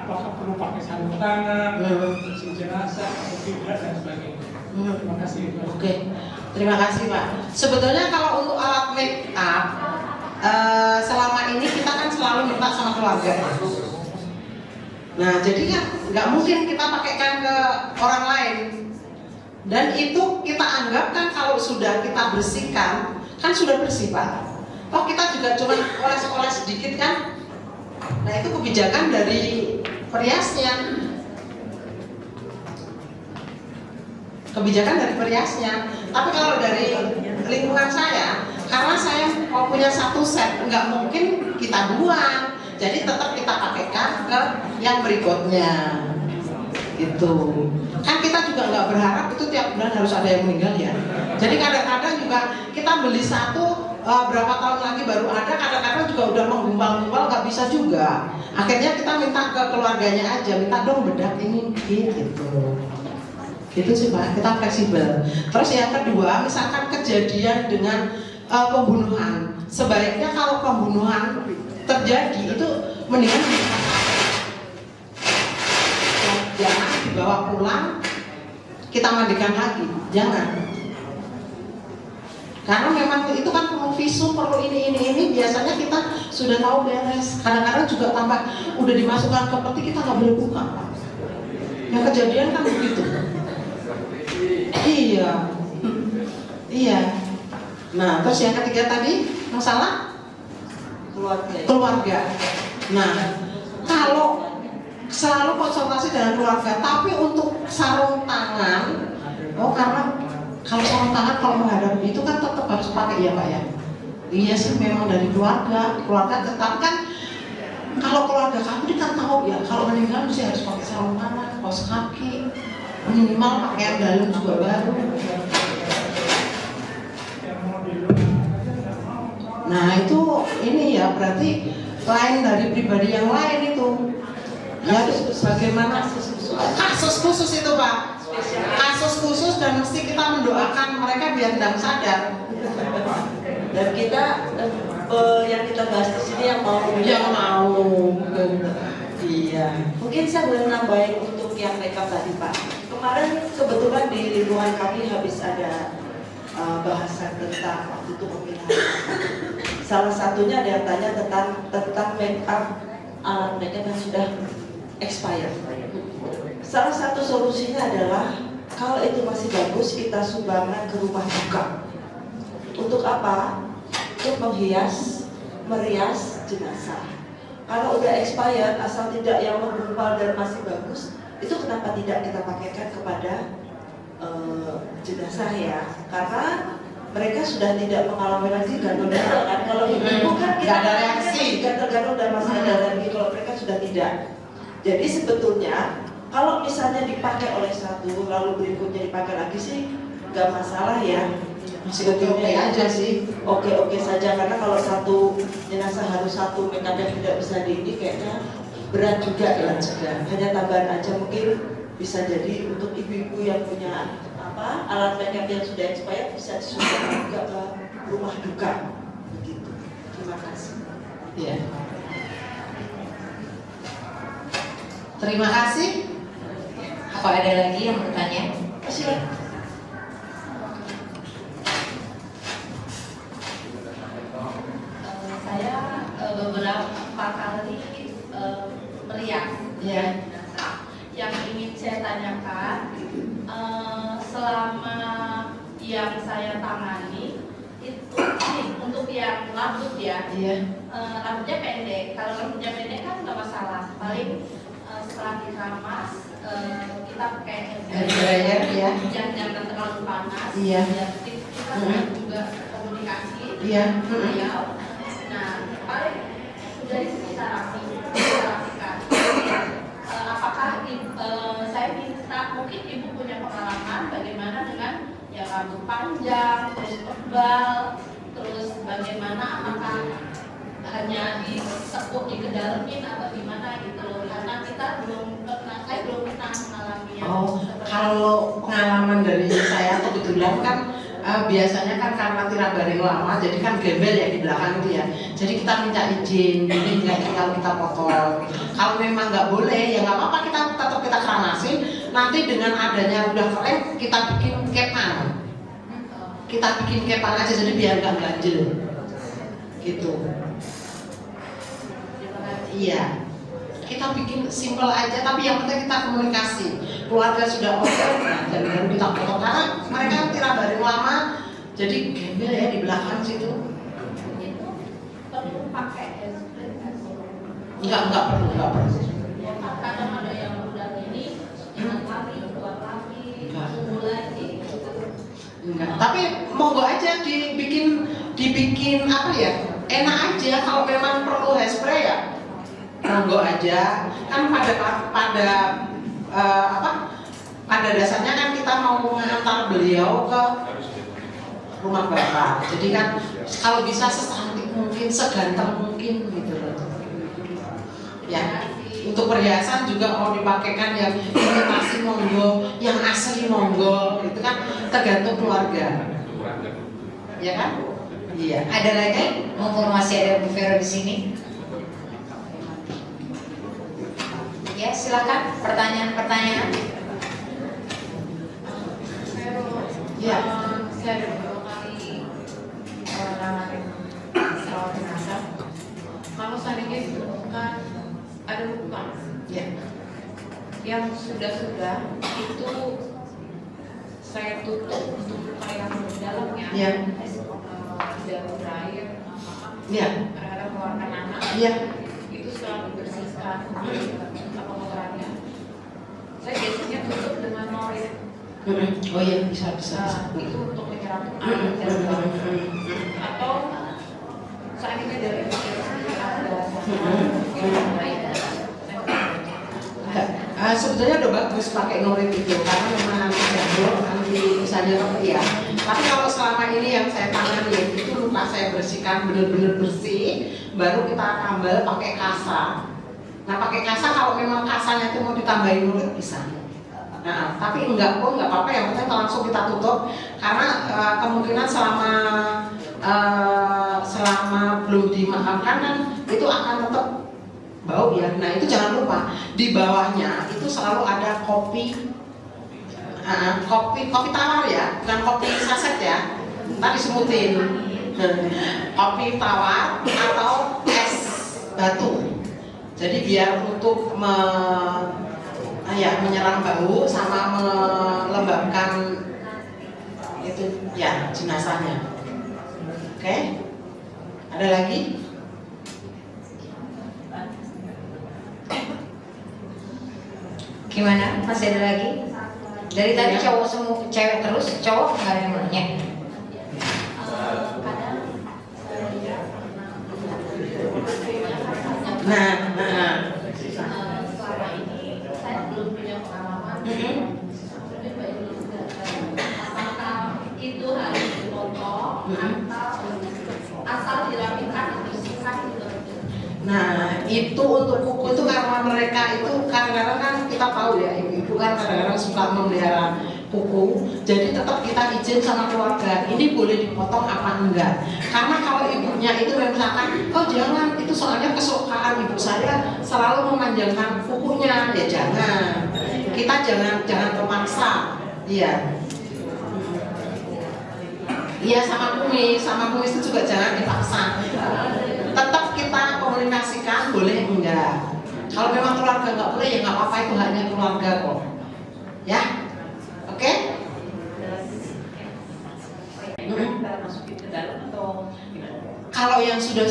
I: apakah perlu pakai sarung tangan, si jenazah atau tidak dan sebagainya. Terima kasih.
A: Oke, terima kasih Pak. Sebetulnya kalau untuk alat make up, selama ini kita kan selalu minta sama keluarga. Nah, jadi kan nggak mungkin kita pakaikan ke orang lain. Dan itu kita anggap kan kalau sudah kita bersihkan, kan sudah bersih Pak. Oh kita juga cuma oles-oles sedikit kan. Nah itu kebijakan dari periasnya. Kebijakan dari periasnya. Tapi kalau dari lingkungan saya, karena saya mau punya satu set, nggak mungkin kita buang. Jadi tetap kita pakaikan ke yang berikutnya. Gitu. Kan kita juga nggak berharap itu tiap bulan harus ada yang meninggal ya. Jadi kadang-kadang juga kita beli satu, berapa tahun lagi baru ada, kadang-kadang juga udah menggumpal-gumpal, nggak bisa juga. Akhirnya kita minta ke keluarganya aja, minta dong bedak ini gitu. Gitu sih Pak, kita fleksibel. Terus yang kedua, misalkan kejadian dengan pembunuhan, sebaiknya kalau pembunuhan terjadi itu mendingan jangan dibawa pulang kita mandikan lagi, jangan. Karena memang itu kan perlu visum, perlu ini biasanya kita sudah tahu beres. Kadang-kadang juga tambah udah dimasukkan ke peti kita nggak boleh buka. Yang kejadian kan begitu. Iya. Nah terus yang ketiga tadi masalah keluarga. Nah kalau selalu konsultasi dengan keluarga, tapi untuk sarung tangan, karena kalau sarung tangan kalau menghadap itu kan tetap harus pakai ya Pak ya. Iya sih memang dari keluarga tetap kan. Kalau keluarga kamu kan tahu ya, kalau meninggal mesti harus pakai sarung tangan, kaos kaki, minimal pakaian dalam juga baru. Nah itu ini ya berarti lain dari pribadi yang lain itu. Ya bagaimana kasus khusus itu Pak, kasus khusus dan mesti kita mendoakan mereka biar tidak sadar.
F: Dan kita yang kita bahas di sini yang mau iya. Mungkin saya boleh nambahin untuk yang makeup tadi Pak. Kemarin kebetulan di lingkungan kami habis ada bahasan tentang waktu itu pemilihan. Salah satunya ada yang tanya tentang makeup, alat makeup yang sudah expired. Salah satu solusinya adalah kalau itu masih bagus kita sumbangkan ke rumah duka. Untuk apa? Untuk merias jenazah. Kalau udah expired, asal tidak yang menggumpal dan masih bagus, itu kenapa tidak kita pakaikan kepada jenazah ya? Karena mereka sudah tidak mengalami lagi gatal-gatal kan? Kalau ibu kan kita
A: ada reaksi,
F: gatal-gatal dan masih ada lagi. Kalau mereka sudah tidak. Jadi sebetulnya kalau misalnya dipakai oleh satu, lalu berikutnya dipakai lagi sih nggak masalah ya.
A: Masih oke aja sih.
F: Oke saja, karena kalau satu jenazah harus satu makeup yang tidak bisa ini kayaknya berat juga ya. Hanya tambahan aja mungkin bisa jadi untuk ibu-ibu yang punya alat makeup yang sudah expired bisa disumbangkan juga ke rumah duka. Begitu. Terima kasih.
A: Ya. Terima kasih.
B: Apa ada lagi yang bertanya?
F: Silakan.
J: Saya beberapa kali merias jenazah. Yang ingin saya tanyakan, selama yang saya tangani itu untuk yang rambut ya, rambutnya pendek. Kalau rambutnya pendek kan nggak masalah, paling setelah diramas kita pakai
A: dryer ya,
J: jangan terlalu panas.
A: Iya.
J: Kita juga komunikasi.
A: Iya.
J: Beliau. Nah, paling sudah kita rapikan. Apakah saya minta, mungkin ibu punya pengalaman bagaimana dengan yang rambut panjang, terus tebal, terus bagaimana apakah hanya disekut dikedalamin atau gimana gitu loh, karena kita belum pernah, saya belum pernah mengalami yang
A: kalau pengalaman dari saya kebetulan kan biasanya kan karena tirak baring lama jadi kan gembel ya di belakang itu ya, jadi kita minta izin, jadi nggak tinggal kita potong. Kalau memang nggak boleh ya nggak apa-apa, kita tetap kita keramasin, nanti dengan adanya udah keren kita bikin kepan, aja jadi biar nggak ganjel gitu. Iya, kita bikin simple aja, tapi yang penting kita komunikasi. Keluarga sudah oke, dan baru kita potong karena mereka tirak baring lama, jadi gembel ya di belakang situ.
J: itu perlu pakai hairspray kan?
A: Enggak perlu.
J: Kadang ada yang udah ini ingat lagi, keluar lagi, tunggu lagi.
A: Enggak. Tapi monggo aja dibikin apa ya? Enak aja. Kalau memang perlu hairspray ya, monggo aja. Kan pada dasarnya kan kita mau mengantar beliau ke rumah bapak. Jadi kan kalau bisa secantik mungkin, seganteng mungkin gitu loh. Ya, untuk perhiasan juga mau dipakaikan yang imitasi monggo, yang asli monggo, itu kan tergantung keluarga. Ya kan? Iya.
B: Ada lagi? Mumpung masih ada Bu Vero di sini. Ya, silakan pertanyaan.
K: Ya, saya beberapa kali nanganin rawat jenazah. Kalau seandainya ditemukan ada luka, yang sudah itu saya tutup untuk luka yang di dalamnya, tidak berair, kadang-kadang mengeluarkan nanah, itu selalu dibersihkan. kan apa kotorannya. Saya biasanya tutup dengan norit.
A: Oh iya, bisa.
K: Itu untuk menyerap atau seandainya dari
A: sebetulnya udah bagus pakai norit itu karena memang anti jamur, anti misalnya ya. Tapi kalau selama ini yang saya tangani itu lupa saya bersihkan benar-benar bersih, baru kita tambal pakai kasa. Nah pakai kasa kalau memang kasanya itu mau ditambahin norit bisa. Nah tapi enggak apa-apa, yang penting langsung kita tutup karena kemungkinan selama belum dimakamkan kan itu akan tetap bau ya. Nah itu jangan lupa di bawahnya itu selalu ada kopi tawar ya, bukan kopi saset ya. Ntar disebutin kopi tawar atau es batu. Jadi biar untuk menyerang bau sama melembabkan itu ya jenazahnya. Oke? Ada lagi?
B: Gimana? Masih ada lagi? Dari tadi cowok semua, cewek terus, cowok nggak ada yang nanya.
J: Selama ini saya belum punya pengalaman. Apakah itu harus dipotong atau asal dirapikan dibersihkan gitu?
A: Nah itu untuk kuku itu karena mereka itu kadang-kadang kan kita tahu ya ibu-ibu kan kadang-kadang suka memelihara kuku, jadi tetap kita izin sama keluarga ini boleh dipotong apa enggak. Karena kalau ibunya itu misalkan oh jangan, itu soalnya kesukaan ibu saya selalu memanjangkan kukunya, ya jangan, kita jangan terpaksa. Iya sama kumis itu juga jangan dipaksa. Tetap kita komunikasikan boleh enggak. Kalau memang keluarga nggak boleh ya nggak apa-apa, itu hanya keluarga kok. Ya, oke? Kalau yang sudah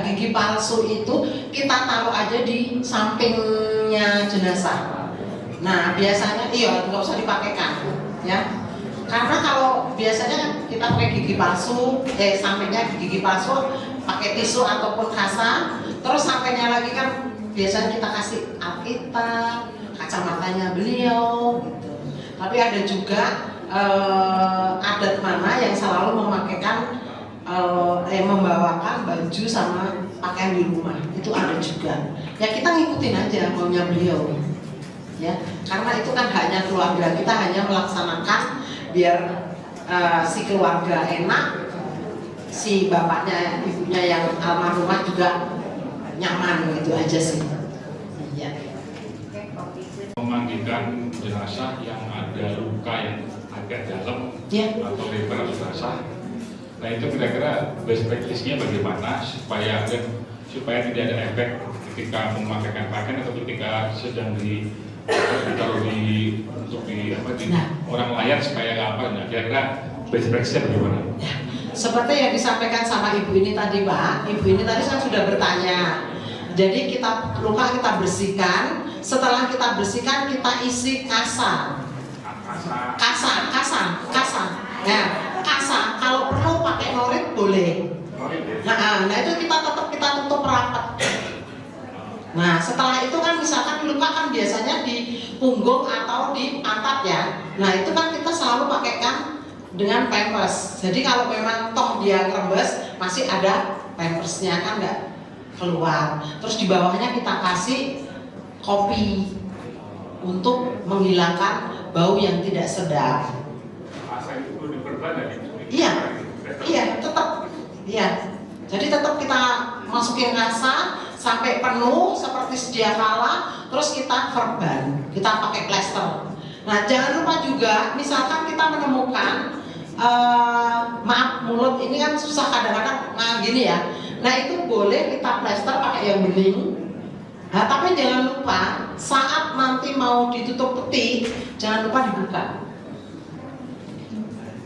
A: gigi palsu itu kita taruh aja di sampingnya jenazah. Nah biasanya nggak usah dipakaikan, ya. Karena kalau biasanya kita pakai gigi palsu, sampingnya gigi palsu pakai tisu ataupun kasa, terus sampingnya lagi kan biasanya kita kasih Alkitab, kacamatanya beliau gitu. Tapi ada juga adat mana yang selalu memakaikan membawakan baju sama pakaian di rumah, itu ada juga. Ya kita ngikutin aja maunya beliau, ya. Karena itu kan haknya keluarga, kita hanya melaksanakan biar si keluarga enak, si bapaknya, ibunya yang almarhumah juga nyaman, gitu aja sih. Ya.
H: Memandikan jenazah yang ada luka yang agak dalam atau lebar jenazah. Nah itu kira-kira best practice-nya bagaimana supaya tidak ada efek ketika memakaikan pakaian atau ketika sedang ditaruh di orang lain supaya nah kira-kira best practice-nya bagaimana?
A: Seperti yang disampaikan sama ibu ini tadi Pak, ibu ini tadi saya sudah bertanya. Jadi luka kita bersihkan, setelah kita bersihkan kita isi kasa. Ya, kasa. Kalau perlu pakai norit boleh. Nah itu kita tutup rapat. Nah setelah itu kan misalkan luka kan biasanya di punggung atau di pantat ya. Nah itu kan kita selalu pakaikan dengan pampers. Jadi kalau memang toh dia rembes masih ada pampersnya kan nggak keluar. Terus di bawahnya kita kasih kopi untuk menghilangkan bau yang tidak sedap.
H: Masa itu perlu diperbanyak?
A: Iya, tetap. Iya. Jadi tetap kita masukin kasa sampai penuh seperti sedia kala, terus kita verban, kita pakai plester. Nah jangan lupa juga, misalkan kita menemukan maaf mulut ini kan susah kadang-kadang gini ya. Nah itu boleh kita plester pakai yang bening. Nah tapi jangan lupa saat nanti mau ditutup peti, jangan lupa dibuka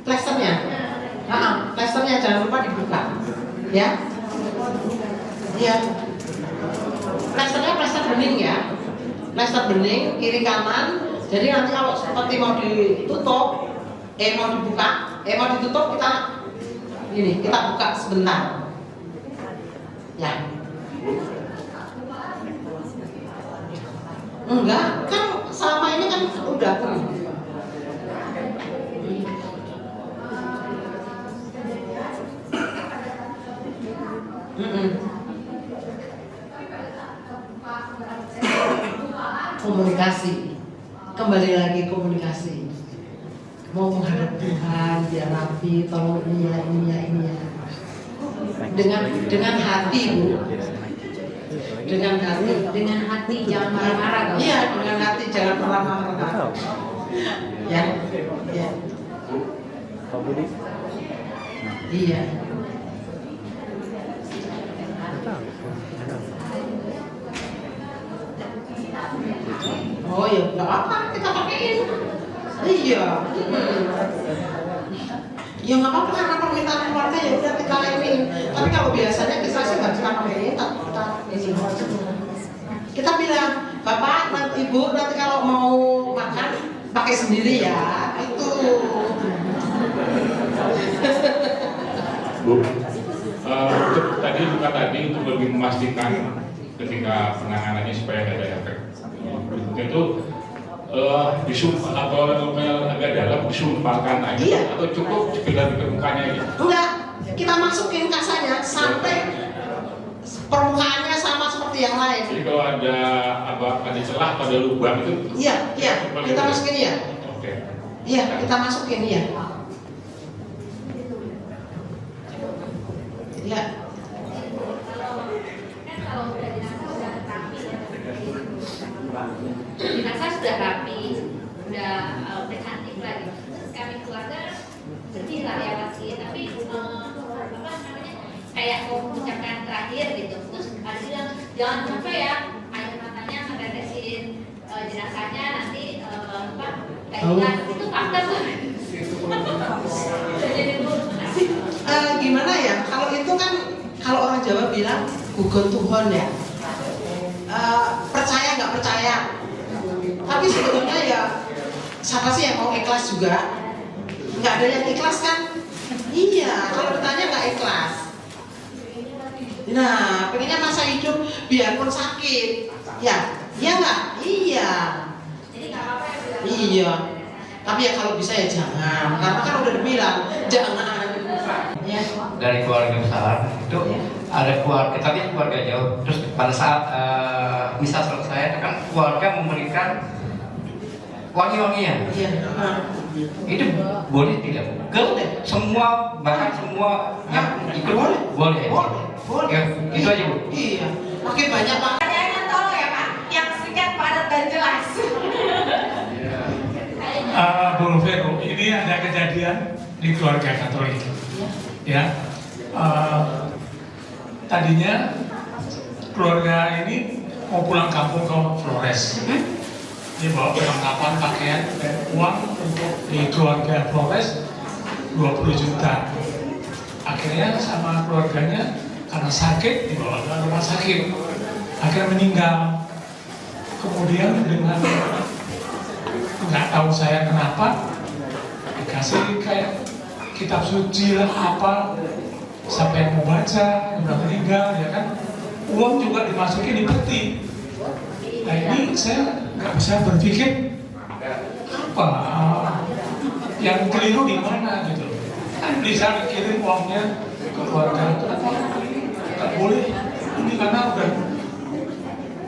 A: plesternya. Plesternya jangan lupa dibuka, ya. Iya. Plesternya plester bening ya, plester bening kiri kanan. Jadi nanti kalau seperti mau ditutup, mau dibuka, mau ditutup kita buka sebentar. Ya. Enggak, kan selama ini kan udah komunikasi, kembali lagi komunikasi. Mau menghadap Tuhan, biar rapi, tolong ini ya. Dengan hati, Bu. Dengan hati,
B: jangan marah-marah.
A: Iya, dengan hati jangan marah-marah. Ya. Iya. Oh ya, nggak apa, kita pakein. Iya. Ya nggak apa-apa karena permintaan keluarga ya udah kita ini. Tapi kalau biasanya kita sih nggak suka pakai kita bilang, Bapak, Ibu nanti kalau mau makan pakai sendiri ya. Itu.
L: Bu, untuk untuk lebih memastikan ketika penanganannya supaya tidak ada efek itu disumpah atau agak dalam disumpahkan aja atau cukup sekedar di permukaannya aja?
A: Enggak, kita masukin kasanya sampai permukaannya sama seperti yang lain.
L: Jadi kalau ada celah pada lubang itu?
A: Iya, kita masukin ya.
L: Oke.
A: Iya, kita masukin ya. Iya.
J: Jenazah sudah rapi, udah cantik lagi. Terus kami keluarga sedih lah ya pasti, tapi kayak mau mengucapkan terakhir gitu. Terus ada bilang jangan sampai ya air matanya ngetetesin jenazahnya nanti kayak itu fakta tuh.
A: Gimana ya? Kalau itu kan kalau orang Jawa bilang gugon Tuhan ya. Percaya nggak percaya? Tapi sebetulnya ya siapa sih yang mau ikhlas juga? Nggak ada yang ikhlas kan? Iya, kalau ditanya nggak ikhlas. Nah, pengennya masa hidup biarpun sakit, ya, iya nggak? Iya. Iya. Tapi ya kalau bisa ya jangan, karena kan udah dibilang jangan. Ya.
M: Dari keluarga besar itu ada keluarga, tapi keluarga jauh. Terus pada saat misal selesai, kan keluarga memberikan wangi-wangian.
A: Iya.
M: Itu boleh tidak? Semua, bahkan semua yang ikut boleh. Ya, itu aja Bu.
A: Iya. Oke, banyak Pak.
K: Pertanyaannya tolong ya Pak, yang singkat, padat dan jelas.
I: Bu Vero, ini ada kejadian di keluarga Katolik. Ya, tadinya keluarga ini mau pulang kampung ke Flores. Dia bawa perlengkapan pakaian dan uang untuk di keluarga Flores 20 juta. Akhirnya sama keluarganya karena sakit dibawa ke rumah sakit, akhirnya meninggal. Kemudian dengan nggak tahu saya kenapa dikasih kayak kitab suci lah apa, siapa yang mau baca udah meninggal ya kan, uang juga dimasukin di peti. Nah ini saya nggak bisa berpikir apa yang keliru di mana gitu. Kan bisa kirim uangnya ke keluarga, nggak boleh ini karena udah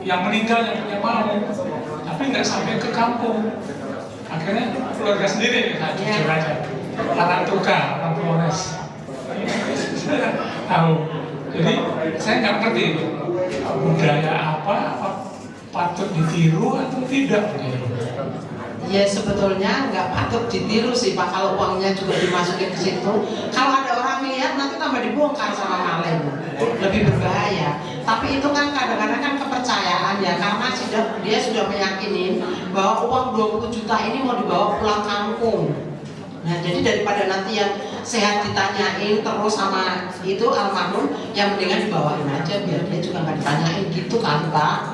I: yang meninggal yang punya mau, tapi nggak sampai ke kampung. Akhirnya keluarga sendiri ya, jujur aja, orang tukar, orang Flores tahu. Jadi saya nggak ngerti itu budaya apa patut ditiru atau tidak gitu.
A: Ya sebetulnya nggak patut ditiru sih Pak, kalau uangnya juga dimasukin ke situ. Kalau ada orang lihat nanti tambah dibongkar sama maling, lebih berbahaya. Tapi itu kan kadang-kadang kan kepercayaan ya, karena dia sudah meyakinin bahwa uang 20 juta ini mau dibawa pulang kampung. Nah jadi daripada nanti yang sehat ditanyain terus sama itu almarhum, yang mendingan dibawain aja biar dia juga nggak ditanyain gitu kan Pak.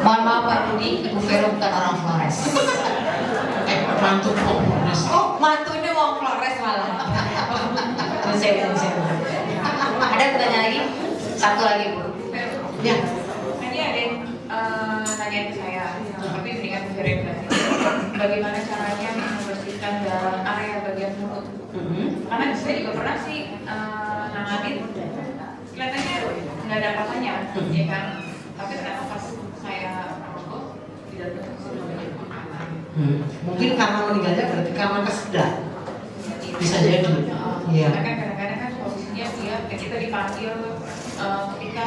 B: Mohon maaf Pak Budi, Ibu Vero bukan orang Flores.
A: Mantu kok Flores.
B: Oh, mantunya mau Flores malah. Saya. Ada pertanyaan lagi? Satu lagi Bu.
A: Ya.
K: Tadi ada yang nanyain ke saya, tapi mendingan Bu Vero berarti. Bagaimana caranya membersihkan dalam area bagian mulut? Karena saya juga pernah sih nanganin, kelihatannya nggak ada apa-apanya, ya kan? Tapi ternyata pas saya merokok, tidak ada makanan.
A: Mungkin karena meninggalnya berarti karena kesedak. Bisa jadi. Iya.
K: Karena kan kadang-kadang kan posisinya dia kita dipanggil ketika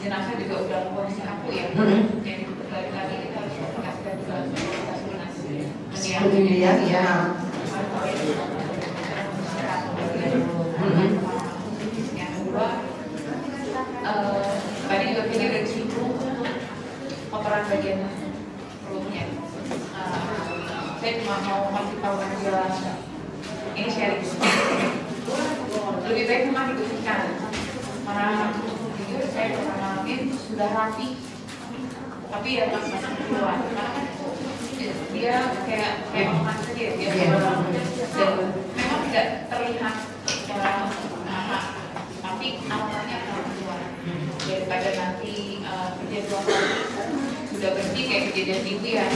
K: jenazah juga udah kondisi aku ya. Jadi balik lagi kita harus kasih juga
A: Kemudian ya.
K: Yang kedua, tadi juga kita udah disinggung kotoran bagian perutnya. Saya cuma mau kasih tahu aja, ini sharing. Lebih baik memang dibersihkan. Karena jujur saya pernah ngalamin sudah rapi, tapi ya masih keluar. Karena kan dia kayak emas saja dia dan memang tidak terlihat secara mata, tapi alamnya akan keluar. Daripada nanti kejadian sudah bersih kayak kejadian itu ya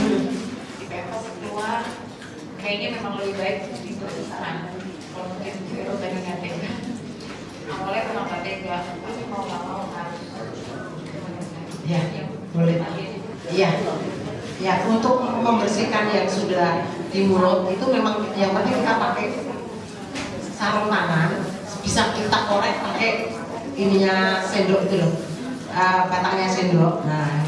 K: dipepes keluar, kayaknya memang lebih baik dibersihkan. Kalau mungkin Vero tadi nggak tega, awalnya memang nggak tega, tapi mau nggak mau harus.
A: Ya, boleh. Iya. Ya, untuk membersihkan yang sudah di mulut itu memang yang penting kita pakai sarung tangan, bisa kita korek pakai ininya sendok itu loh, batangnya sendok. Nah,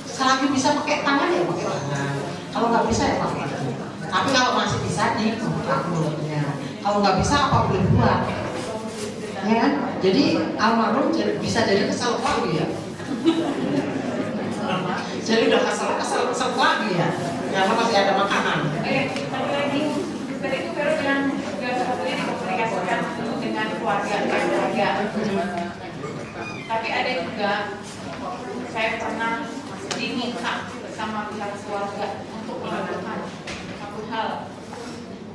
A: selagi bisa pakai tangan ya pakai tangan. Kalau nggak bisa ya pakai itu. Tapi kalau masih bisa dibuka mulutnya. Kalau nggak bisa apa boleh buat? Ya kan? Jadi almarhum bisa jadi kesel lagi ya. Jadi udah kesel lagi ya, karena masih ada makanan.
K: Lagi, tadi itu Vero bilang juga sebetulnya dikomunikasikan dengan keluarga. Tapi ada juga, saya pernah diminta sama pihak keluarga untuk melakukan satu hal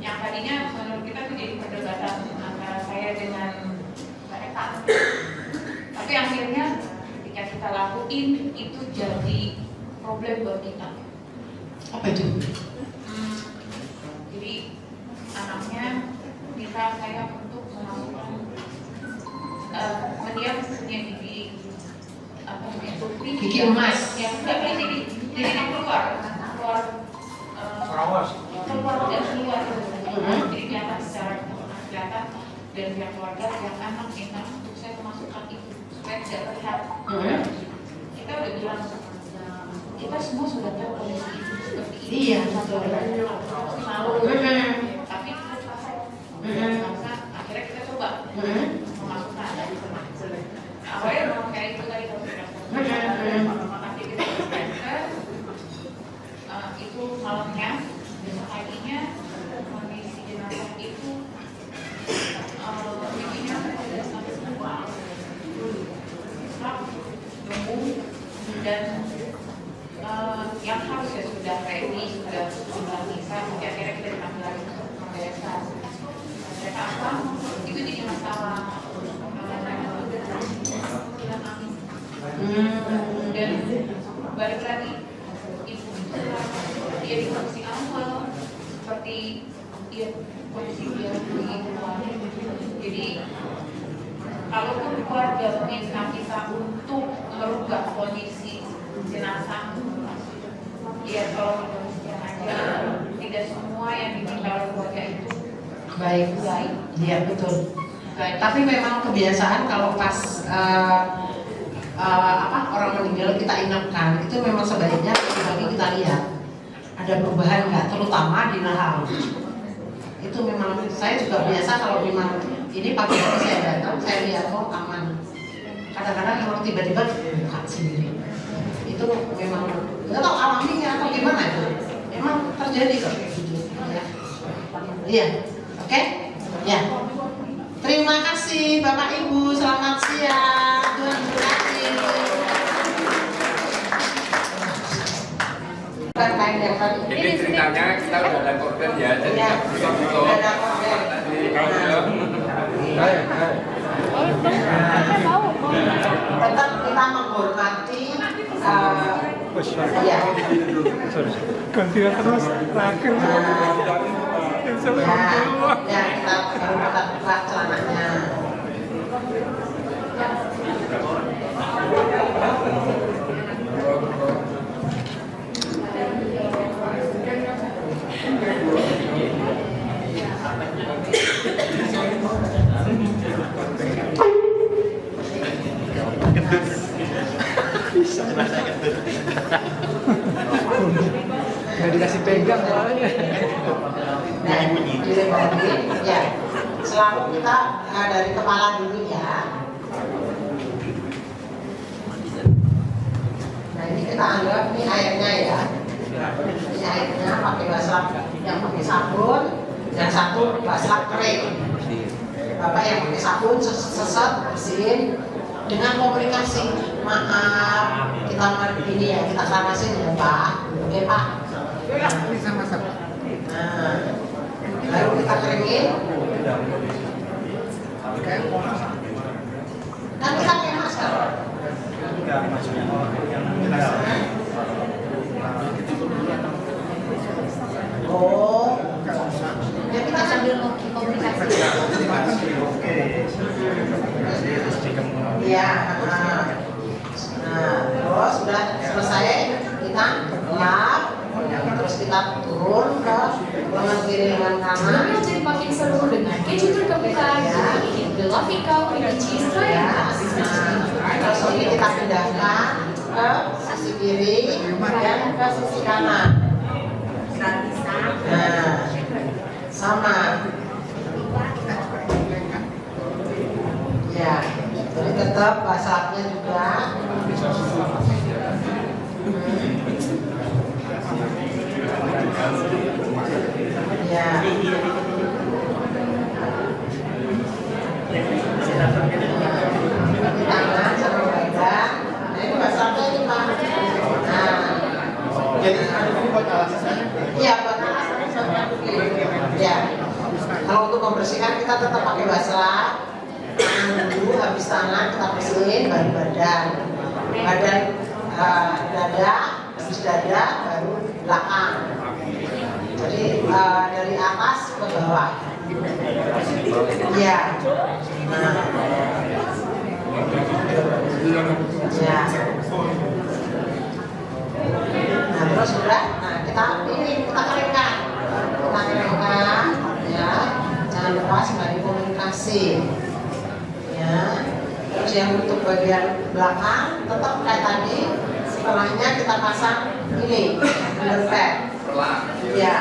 K: yang tadinya menurut kita itu jadi perdebatan antara saya dengan mereka. Tapi akhirnya ketika kita lakuin itu jadi problem buat kita.
A: Apa itu?
K: Jadi anaknya minta saya untuk melakukan mendiam gigi apa namanya
A: gigi emas
K: yang enggak jadi keluar dan keluar jadi kelihatan secara kelihatan dan pihak keluarga yang anak minta untuk saya memasukkan itu supaya tidak terlihat. Kita udah bilang kita semua sudah tahu kondisi itu seperti ini.
A: Iya,
K: malu. Tapi kita akhirnya kita coba memasukkan. Awalnya memang kayak itu tadi kalau tapi kita itu malamnya, besok paginya kondisi jenazah itu giginya sudah sampai semua, nunggu dan yang harusnya sudah ready, sudah bisa, mungkin akhirnya kita dipanggil lagi untuk membereskan. Mereka apa? Itu jadi masalah. Dan balik lagi, ibu itu dia di kondisi awal seperti dia kondisi dia di luar. Jadi kalaupun keluarga meminta kita untuk merubah kondisi jenazah, ya kalau demikian aja, tidak semua yang diminta oleh keluarga itu
A: baik. Iya betul. Baik. Tapi memang kebiasaan kalau pas orang meninggal kita inapkan itu memang sebaiknya lagi kita lihat ada perubahan nggak, terutama di nahal. Itu memang saya juga biasa kalau memang ini pagi-pagi saya datang saya lihat kok aman. Kadang-kadang memang tiba-tiba buka sendiri. Itu memang nggak tahu alaminya atau gimana itu. Memang terjadi kok kayak gitu. Ya. Iya, oke? Ya. Terima kasih Bapak Ibu, selamat siang. Tuhan berkati.
N: Ini ceritanya kita udah ada korden ya, jadi nggak perlu tutup.
A: Tetap kita menghormati. Ya.
I: Gantian terus terakhir.
A: Ya, kita buka celananya.
O: Bisa rasanya tuh.
P: Nggak dikasih pegang soalnya.
A: Nah, kirim lagi, ya. Selalu kita dari kepala dulu ya. Nah ini kita anggap ini airnya ya. Ini airnya pakai baslap yang pakai sabun, yang satu baslap kering. Bapak yang pakai sabun seset bersihin dengan komunikasi. Maaf, kita ini ya kita selamasin ya Pak. Oke Pak.
G: Bisa masak.
A: Nah, baru kita keringin. Kan kita pakai masker. Oh, ya kita sambil komunikasi. Iya. Nah, terus sudah selesai kita lap. Terus kita turun ke lengan kiri lengan kanan.
Q: Jadi dipakai seluruh dengan keju terkebuka, gelap hijau, cheese
A: Ya. Terus ini kita pindahkan ke sisi kiri dan ke sisi kanan. Nah, sama. Ya, jadi tetap baslapnya juga. Ya. Tangan sama badan. Nah ini baslapnya ini Pak. Nah.
O: Jadi ini buat alasannya?
A: Iya, buat alasannya. Ya. Kalau untuk membersihkan kita tetap pakai baslap. Tangan dulu, habis tangan kita bersihin, baru badan. Badan dada, habis dada, baru belakang. Jadi dari atas ke bawah. Iya. Nah. Ya. Nah terus udah, nah kita keringkan, ya. Jangan lupa sebagai komunikasi. Ya. Terus yang untuk bagian belakang tetap kayak tadi. Setelahnya kita pasang ini underpad. Ya.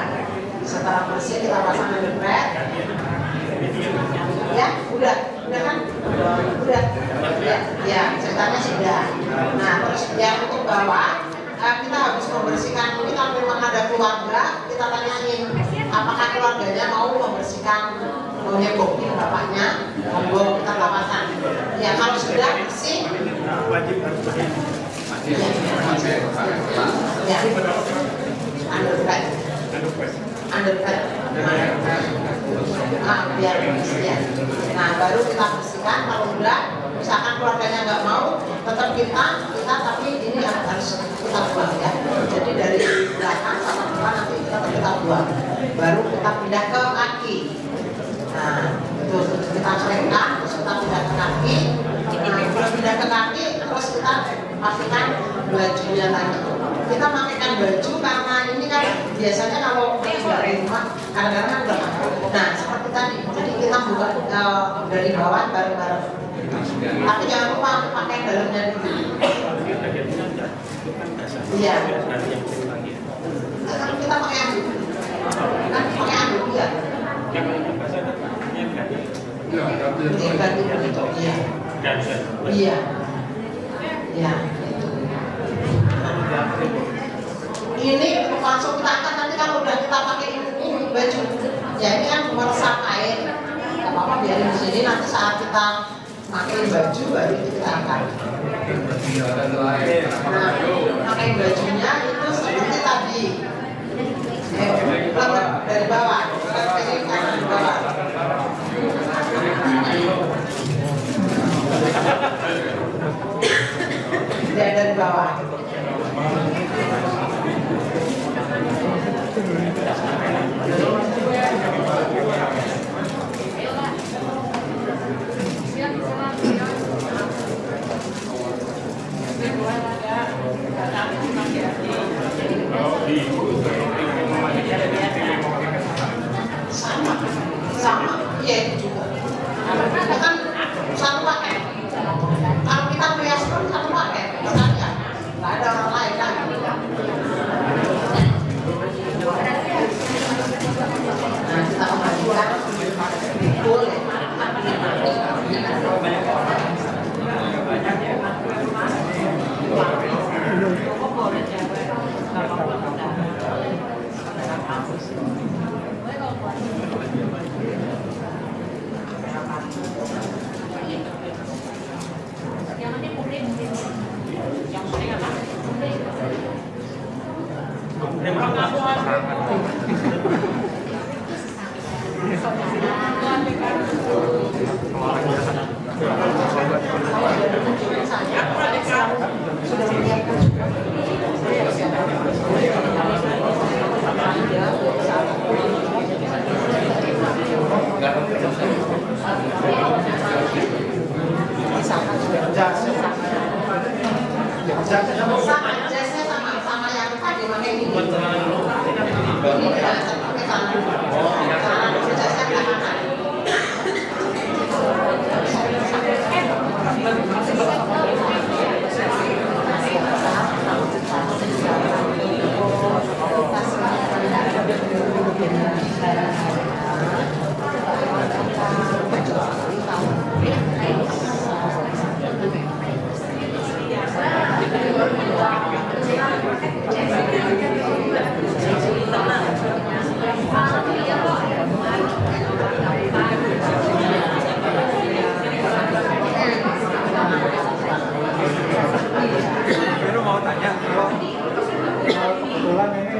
A: Setelah bersih kita pasang underpad. Ya, udah kan? Udah. Ya, ceritanya sudah. Nah, terus yang untuk bawah kita habis membersihkan ini. Kalau memang ada keluarga, kita tanyain apakah keluarganya mau membersihkan baunya kopi bapaknya, monggo kita pasang. Ya, kalau sudah bersih,
O: Wajib harus bersih.
A: ya, underpad. Biar bersih ya. Nah, baru kita bersihkan. Kalau udah, misalkan keluarganya nggak mau, tetap kita tapi ini harus kita buang ya. Jadi dari belakang sama depan nanti kita buang. Baru kita pindah ke kaki. Nah, itu kita keringkan, terus kita pindah ke kaki. Nah, kalau pindah ke kaki, terus kita pastikan bajunya tadi. Kita pakaikan baju karena ini kan biasanya kalau dari rumah kadang-kadang udah pakai. Nah, seperti tadi. Jadi kita buka dari bawah bareng-bareng. Tapi jangan lupa pakai dalamnya dulu. Iya. Kita pakai anduk. Kan pakai anduk ya. Ganti begitu. Iya. Iya. Iya. Ini langsung kita angkat nanti kalau udah kita pakai ini baju. Ya ini kan meresap air, nggak apa-apa biarin di sini. Nanti saat kita pakai baju baru kita angkat. Nah, pakai bajunya itu seperti tadi. Lewat dari bawah, dari kanan ke bawah. Dari bawah. Sama, iya itu juga. Kita kan satu paket. Kalau kita merias pun satu paket, sekalian. Nggak ada orang lain kan. Nah, kita kembalikan. Boleh. Sama jasnya sama yang tadi pakai ini. Ini jasnya pakai sana. Jasnya belakang.
P: Pero mau tanya, kalau kebetulan ini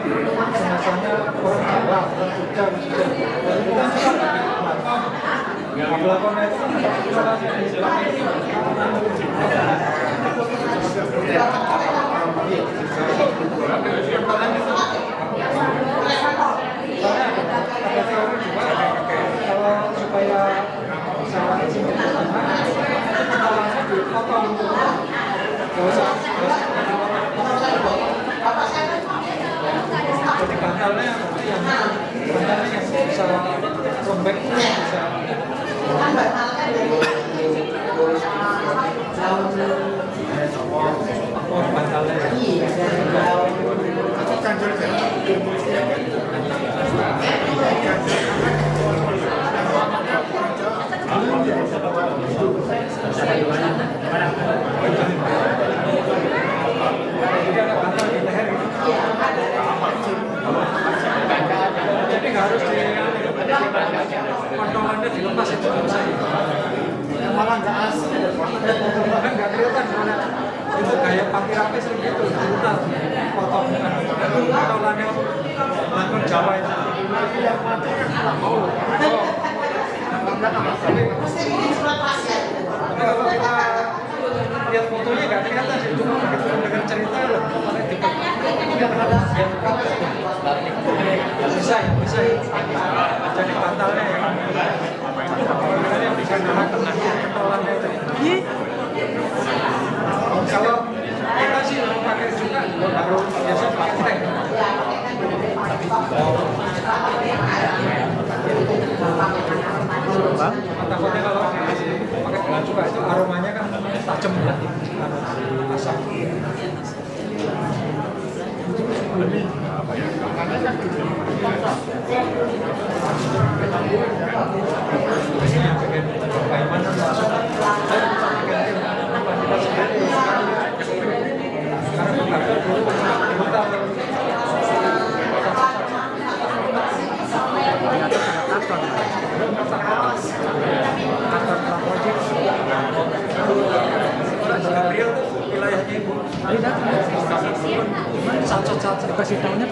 P: jenazahnya orang Jawa, orang Jogja, itu kan suka nggak melakukan itu kan isolasi di kalau supaya pesawat itu dipotong jadi bantalnya yang bisa robek bisa
A: Kan bantalnya dari
P: oh bantalnya
A: iya dari daun.
P: jadi ada bantal di leher gitu. Jadi nggak harus di pantolannya dilepas itu nggak usah. Malah nggak asli, kan nggak kelihatan mana itu gaya pakirape seperti itu, diputar, potong pantolannya lakon Jawa itu.
A: Mesti bikin surat wasiat.
P: Kalau kita lihat fotonya nggak kelihatan sih, cuma begitu mendengar cerita loh, bisa jadi bantalnya yang bisa nahan pentolannya itu. Kalau kita sih pakai juga baru biasa pakai tank. Takutnya kalau pakai dengan juga itu aromanya kan tajam ya, asam. Karena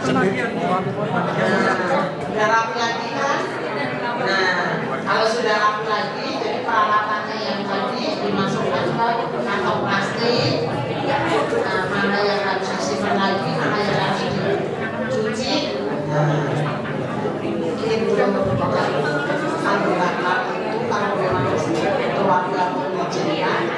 A: Udah rapi lagi kan? Nah, kalau sudah rapi lagi, jadi peralatannya yang tadi dimasukkan ke kantong plastik. Nah, mana yang harus disimpan lagi, mana yang harus dicuci. Itu kalau bakal itu kalau memang keluarga mengajarkan.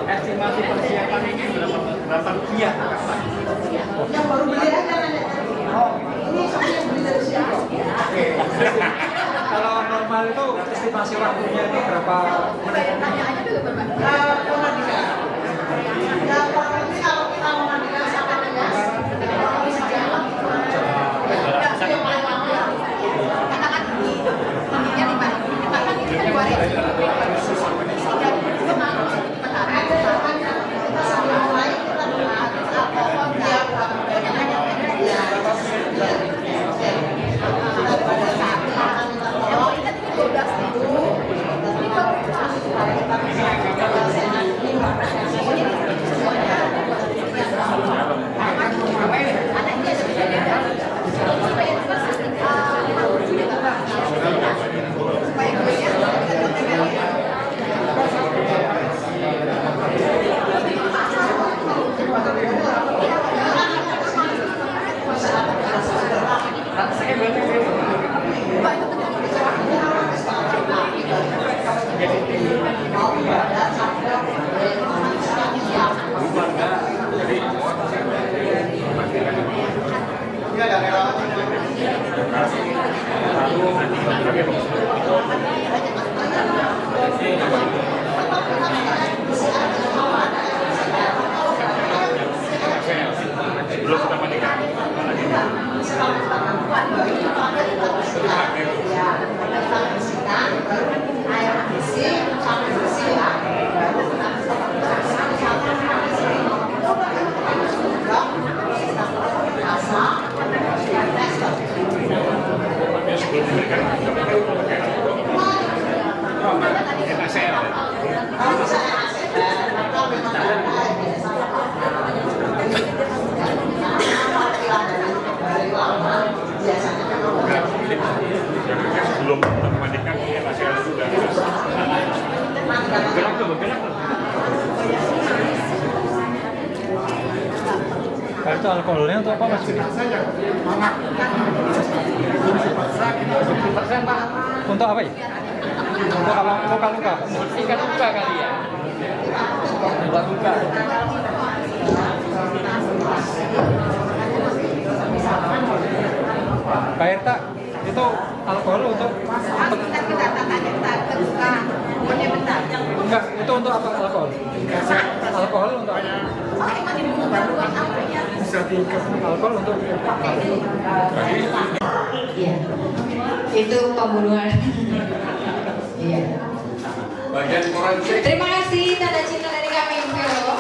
O: Estimasi persiapan ini berapa rupiah?
A: Yang baru beli aja nanti. Ini saya beli dari siapa?
P: Kalau normal itu estimasi waktunya itu berapa menit?
A: Pemandikan. Ya, pokoknya kalau kita memandikan sampai kenyang, kalau misalnya yang paling lama ya. Katakan ini, mandinya di mana? Katakan ini kan 2 hari. Kita sambil mulai kita alkohol ya,
L: Belum kita mandikan. Sebelum kita memandikan, ini masih ada juga. Gerak tuh, gerak tuh.
P: Itu alkoholnya untuk apa Mas Budi? Untuk apa ya? Untuk luka-luka?
N: Ikan luka kali ya. Luka.
P: Pak Irta, itu alkohol untuk enggak, itu untuk apa alkohol? Alkohol untuk apa? Bisa alkohol untuk
B: Iya. Itu pembunuhan. Iya.
N: Bagian forensik.
B: Terima kasih tanda cinta dari kami Vero.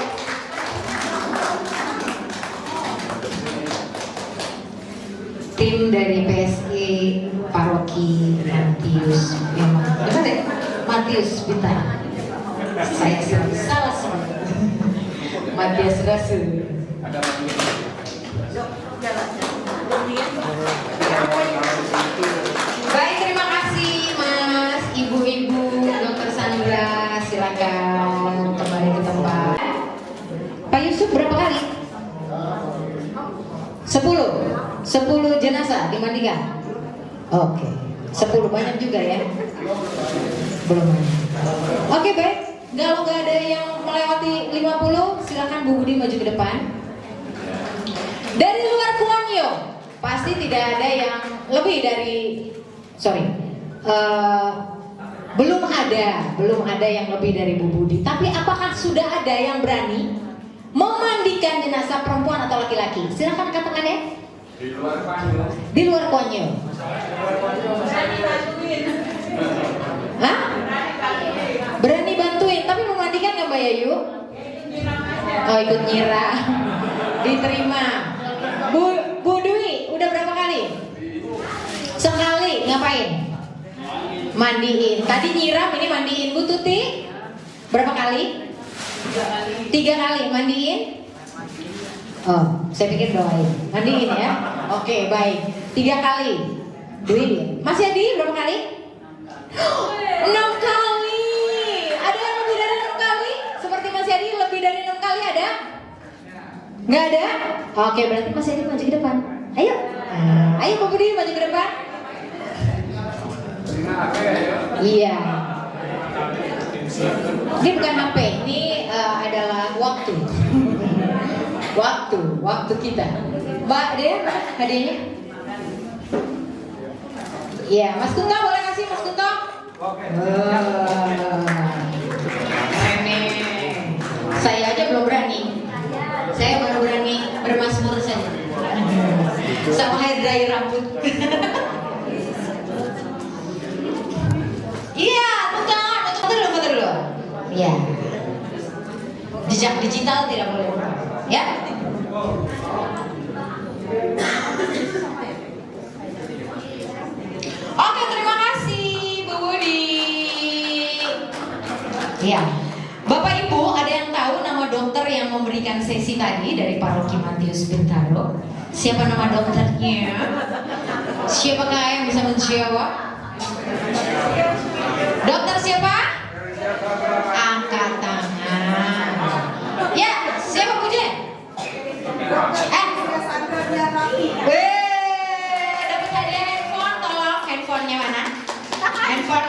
B: Tim dari PSI Paroki Matius memang gimana ya? Matius Bintang. Saya selalu salah semua. Matius Rasul. Baik, terima kasih Mas, Ibu-ibu, Dokter Sandra, silakan kembali ke tempat. Pak Yusuf berapa kali? 10 jenazah dimandikan. Oke, 10 banyak juga ya. Belum banyak. Oke, baik. Kalau nggak ada yang melewati 50, silakan Bu Budi maju ke depan. Dari luar Kuangyo, pasti tidak ada yang lebih dari, belum ada yang lebih dari Bu Budi. Tapi apakah sudah ada yang berani memandikan jenazah perempuan atau laki-laki? Silakan angkat tangan ya. Di luar konyol. Hah? Berani bantuin, tapi memandikan nggak Mbak Yayu? Oh, ikut nyirah. Diterima. Bu Dwi, udah berapa kali? Sekali, ngapain? Mandiin. Tadi nyiram, ini mandiin. Bu Tuti, berapa kali? 3 kali. Mandiin? Oh, saya pikir doain. Mandiin ya. Oke, baik. 3 kali. Dwi, Mas Yadi berapa kali? 6 kali. Ada yang lebih dari 6 kali? Seperti Mas Yadi lebih dari 6 kali ada? Nggak ada? Oke, berarti Mas Yadi maju ke depan. Ayo. Ayo Pak Budi maju ke depan. Iya. Ini bukan HP, ini adalah waktu. Waktu kita. Mbak Dea, hadiahnya? Iya, Mas Kunto boleh kasih Mas Kunto? Oke. Ini saya aja belum berani. Saya baru berani bermasmur saja. Sama hair dryer rambut. Iya, foto dulu. Iya. Jejak digital tidak boleh. Ya. Oke, terima kasih Bu Budi. Iya. Bapak Ibu, ada yang tahu nama dokter yang memberikan sesi tadi dari Paroki Matius Bintaro? Siapa nama dokternya? Siapakah yang bisa menjawab? Dokter siapa? Angkat tangan. Ya, siapa punya? Dapat hadiah handphone, tolong handphonenya mana? Handphone,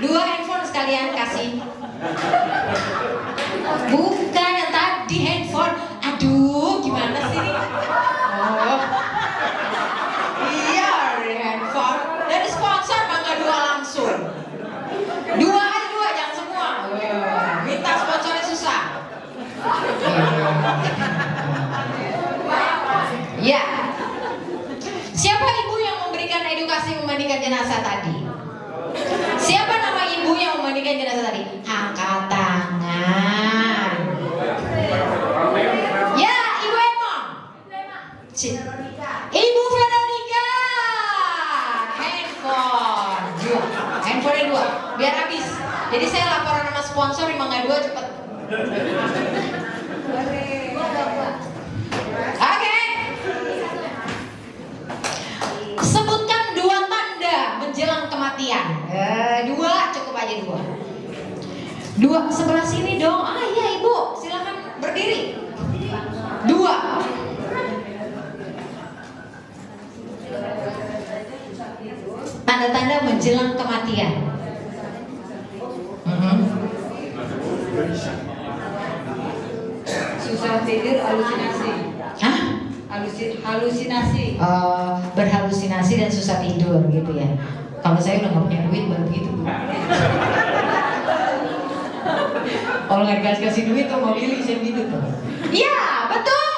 B: 2 handphone sekalian kasih. Bukan yang tadi handphone. Aduh, gimana sih ini? Oh, iya handphone. Dari sponsor bangga 2 langsung. 2 aja 2, jangan semua. Minta sponsornya susah. Ya. Siapa ibu yang memberikan edukasi memandikan jenazah tadi? Siapa nama ibu yang memandikan jenazah tadi? Angkat tangan. Ya, Ibu Emong. Ibu Veronica. Handphone 2, biar habis. Jadi saya laporan sama sponsor 5 cepet. Oke. Sebutkan 2 tanda menjelang kematian. 2, cukup aja 2 sebelah sini dong. Iya Ibu, silakan berdiri. 2. Tanda-tanda menjelang kematian.
D: Susah tidur, halusinasi.
B: Hah?
D: Halusinasi.
B: Berhalusinasi dan susah tidur gitu ya. Kalau saya udah nggak punya duit baru gitu. Kalau nggak dikasih duit tuh mau pilih saya gitu tuh. Iya betul.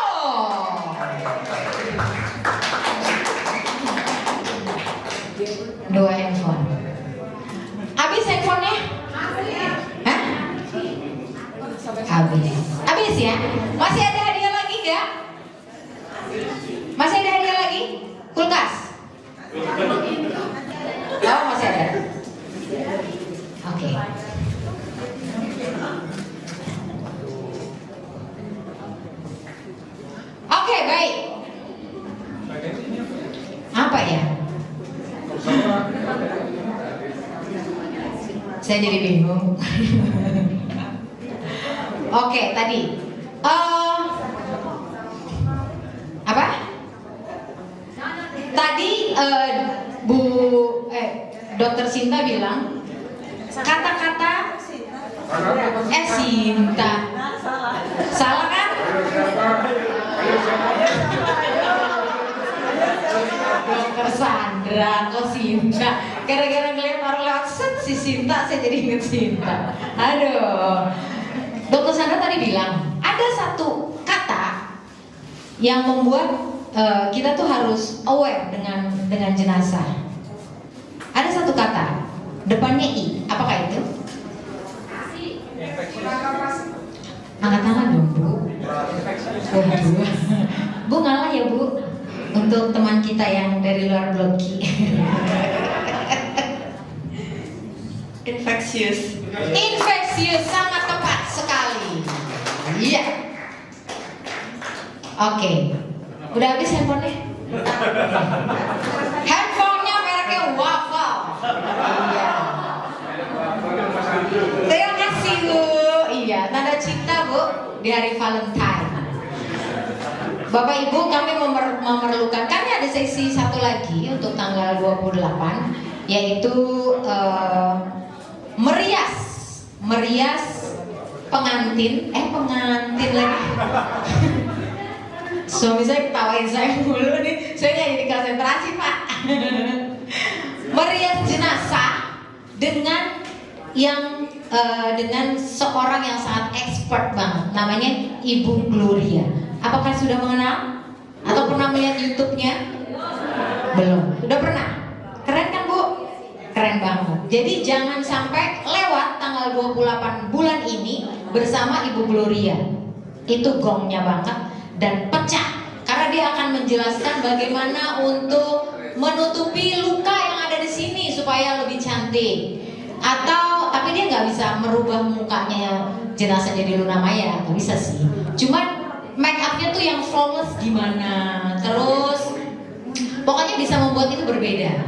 B: Dua handphone. Habis handphonenya? Hah? Habis ya? Masih ada hadiah lagi nggak? Masih ada hadiah lagi? Kulkas? Oh masih ada. Oke. Oke, baik. Apa ya? Saya jadi bingung. Oke, tadi apa? Tadi Dokter Sinta bilang kata-kata Sinta salah kan? Sandra, kok Sinta. Gara-gara ngeliat orang lewat set si Sinta, saya jadi inget Sinta. Aduh. Dokter Sandra tadi bilang ada satu kata yang membuat kita tuh harus aware dengan jenazah. Ada satu kata, depannya I. Apakah itu? Angkat tangan dong, Bu. Bu ngalah ya, Bu. Untuk teman kita yang dari luar Bloki.
F: Infeksius.
B: Infeksius, sangat tepat sekali. Iya. Oke. Udah habis handphonenya? Handphonenya mereknya Waffle. Iya. Terima kasih, Bu. Iya, tanda cinta, Bu, di hari Valentine. Bapak Ibu, kami memerlukan, kami ada sesi satu lagi untuk tanggal 28, yaitu merias pengantin lagi. Suami saya ketawain saya mulu nih, saya jadi konsentrasi, Pak. Merias jenazah dengan seorang yang sangat expert banget, namanya Ibu Gloria. Apakah sudah mengenal? Atau pernah melihat YouTube-nya? Belum. Udah pernah? Keren kan, Bu? Keren banget. Jadi jangan sampai lewat tanggal 28 bulan ini bersama Ibu Gloria. Itu gongnya banget dan pecah. Karena dia akan menjelaskan bagaimana untuk menutupi luka yang ada di sini supaya lebih cantik. Tapi dia nggak bisa merubah mukanya jenazah jadi Luna Maya, nggak bisa sih. Cuman make upnya tuh yang flawless gimana. Terus pokoknya bisa membuat itu berbeda.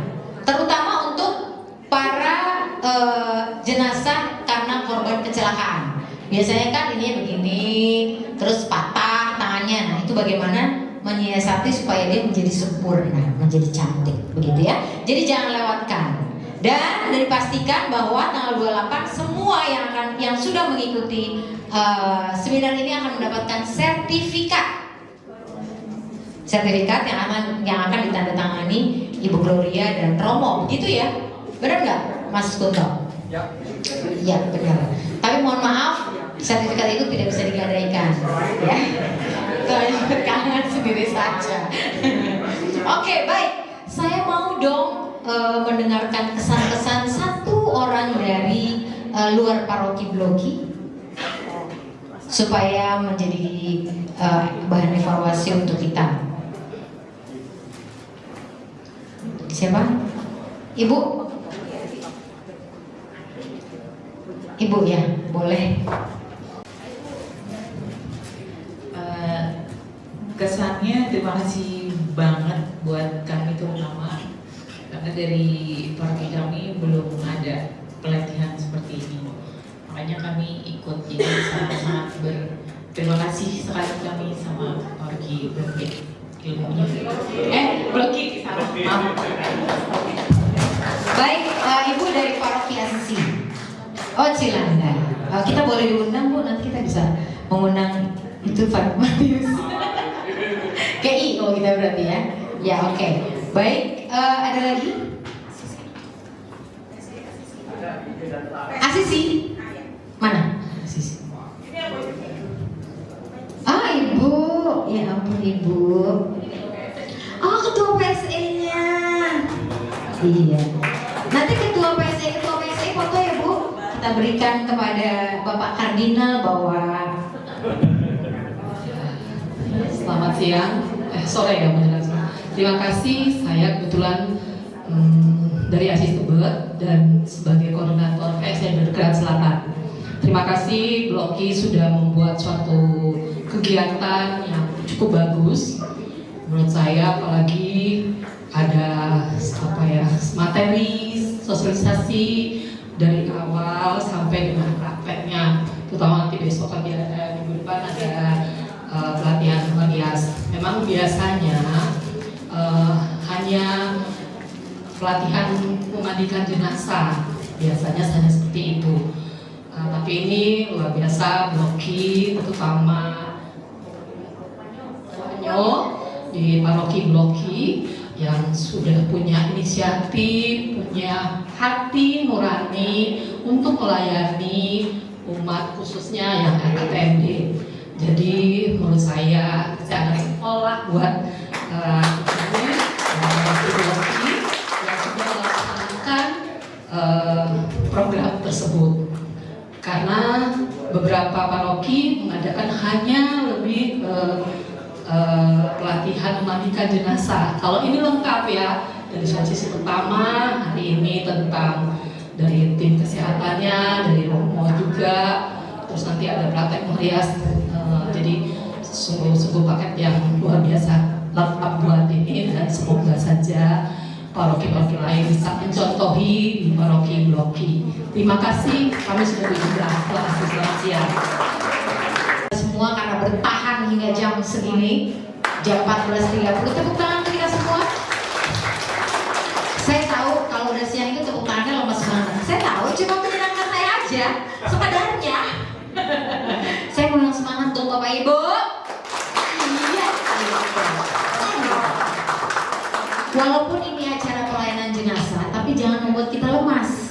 B: Terutama untuk para jenazah karena korban kecelakaan. Biasanya kan ini begini, terus patah tangannya. Nah itu bagaimana menyiasati supaya dia menjadi sempurna, menjadi cantik, begitu ya. Jadi jangan lewatkan. Dan dipastikan bahwa tanggal 28 semua yang sudah mengikuti seminar ini akan mendapatkan sertifikat yang akan ditandatangani Ibu Gloria dan Romo, begitu ya? Benar nggak, Mas Kunto? Ya. Ya benar. Tapi mohon maaf, sertifikat itu tidak bisa digadaikan, ya. Itu hanya berkangan sendiri saja. Oke, baik. Saya mau dong mendengarkan kesan-kesan satu orang dari luar paroki Bloki supaya menjadi bahan evaluasi untuk kita. Siapa? Ibu? Ibu ya, boleh.
R: Kesannya terima kasih banget buat kami terutama. Karena dari paroki kami belum ada pelatihan seperti ini, makanya kami ikut. Jadi sangat berterima kasih sekali kami sama paroki Bloki ilmunya. Bloki salah, maaf.
B: Baik, Ibu dari paroki Asisi. Oh Cilanda. Kita boleh diundang, Bu, nanti kita bisa mengundang itu Pak Matius. KI, oh kita berarti ya. Ya oke. Baik, ada lagi? Asisi. Mana? Asisi. Ibu. Ya ampun Ibu. Oh, ketua PSE-nya. Iya. Nanti ketua PSE foto ya, Bu. Kita berikan kepada Bapak Kardinal bahwa
S: selamat siang, sore ya menjelaskan. Terima kasih, saya kebetulan dari Asis Tebet dan sebagai koordinator PSE Bergerak Selatan. Terima kasih Bloki sudah membuat suatu kegiatan yang cukup bagus menurut saya, apalagi ada materi sosialisasi dari awal sampai dengan prakteknya, terutama nanti besok pagi minggu depan ada pelatihan merias. Memang biasanya hanya pelatihan memandikan jenazah, biasanya hanya seperti itu. Tapi ini luar biasa, Bloki terutama di paroki Bloki yang sudah punya inisiatif, punya hati nurani untuk melayani umat khususnya yang LKTMD. Jadi menurut saya jangan sekolah buat Ibu yang sudah melaksanakan program tersebut. Karena beberapa paroki mengadakan hanya lebih pelatihan memandikan jenazah. Kalau ini lengkap ya, dari sesi pertama hari ini tentang dari tim kesehatannya, dari Romo juga, terus nanti ada praktek merias. Jadi sungguh paket yang luar biasa lengkap buat ini, dan semoga saja paroki-paroki lain bisa mencontohi di paroki Bloki. Terima kasih, kami sudah diundang. Terima kasih, selamat siang.
B: Semua karena bertahan hingga jam segini, jam 14.30. Tepuk tangan untuk kita semua. Saya tahu kalau udah siang itu tepuk tangannya lemas banget. Saya tahu, cuma menyenangkan saya aja, sepadarnya. Saya mau semangat tuh Bapak Ibu. Iya. Walaupun ini acara pelayanan jenazah, tapi jangan membuat kita lemas.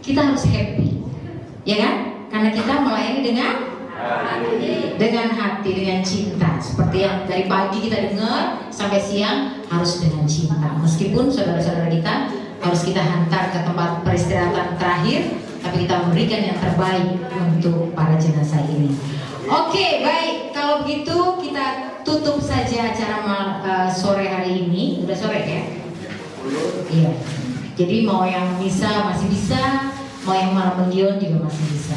B: Kita harus happy, ya kan? Karena kita melayani dengan hati, dengan cinta. Seperti yang dari pagi kita dengar sampai siang harus dengan cinta. Meskipun saudara-saudara kita harus kita hantar ke tempat peristirahatan terakhir, tapi kita memberikan yang terbaik untuk para jenazah ini. Oke, baik. Kalau begitu kita tutup saja acara sore hari ini. Udah sore ya? Iya. Jadi mau yang bisa masih bisa, mau yang malam mendion juga masih bisa.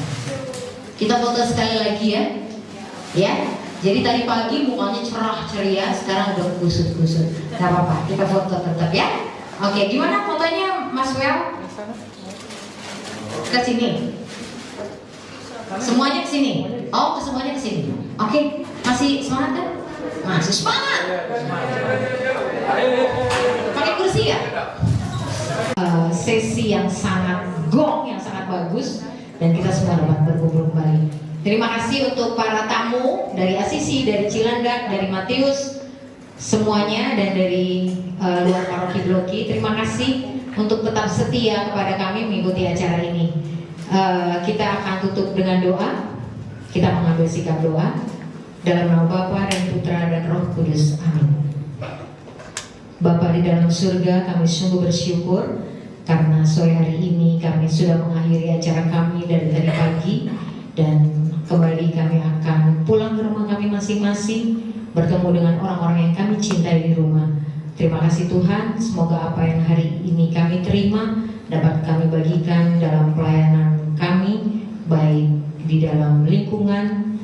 B: Kita foto sekali lagi ya. Ya. Jadi tadi pagi mukanya cerah ceria, sekarang udah kusut-kusut. Gak apa-apa, kita foto tetap ya. Oke, gimana fotonya Mas Wel? Ke sini. Semuanya ke sini. Oh, semuanya ke sini. Oke, masih semangat kan? Masih semangat. Pakai kursi ya? Sesi yang sangat gong, yang sangat bagus, dan kita semua dapat berkumpul kembali. Terima kasih untuk para tamu dari Asisi, dari Cilandak, dari Matius, semuanya, dan dari luar paroki Bloki. Terima kasih untuk tetap setia kepada kami mengikuti acara ini. Kita akan tutup dengan doa. Kita mengambil sikap doa dalam nama Bapa dan Putra dan Roh Kudus. Amin. Bapa di dalam surga, kami sungguh bersyukur karena sore hari ini kami sudah mengakhiri acara kami dari tadi pagi, dan kembali kami akan pulang ke rumah kami masing-masing, bertemu dengan orang-orang yang kami cintai di rumah. Terima kasih Tuhan, semoga apa yang hari ini kami terima dapat kami bagikan dalam pelayanan kami, baik di dalam lingkungan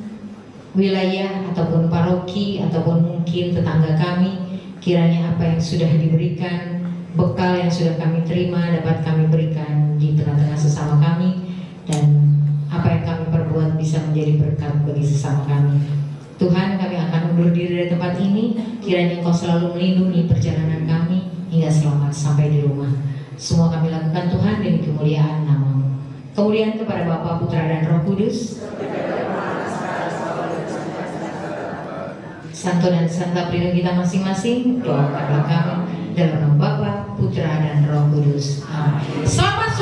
B: wilayah ataupun paroki ataupun mungkin tetangga kami. Kiranya apa yang sudah diberikan, bekal yang sudah kami terima dapat kami berikan di tengah-tengah sesama kami, dan apa yang kami perbuat bisa menjadi berkat bagi sesama kami. Tuhan, kami akan undur diri dari tempat ini. Kiranya Engkau selalu melindungi perjalanan kami hingga selamat sampai di rumah. Semua kami lakukan Tuhan demi kemuliaan nama-Mu. Kemuliaan kepada Bapa, Putra dan Roh Kudus. Santo dan Santa pelindung kita masing-masing. Doakanlah kami dalam nama Bapa, Putra dan Roh Kudus. Amin. Selamat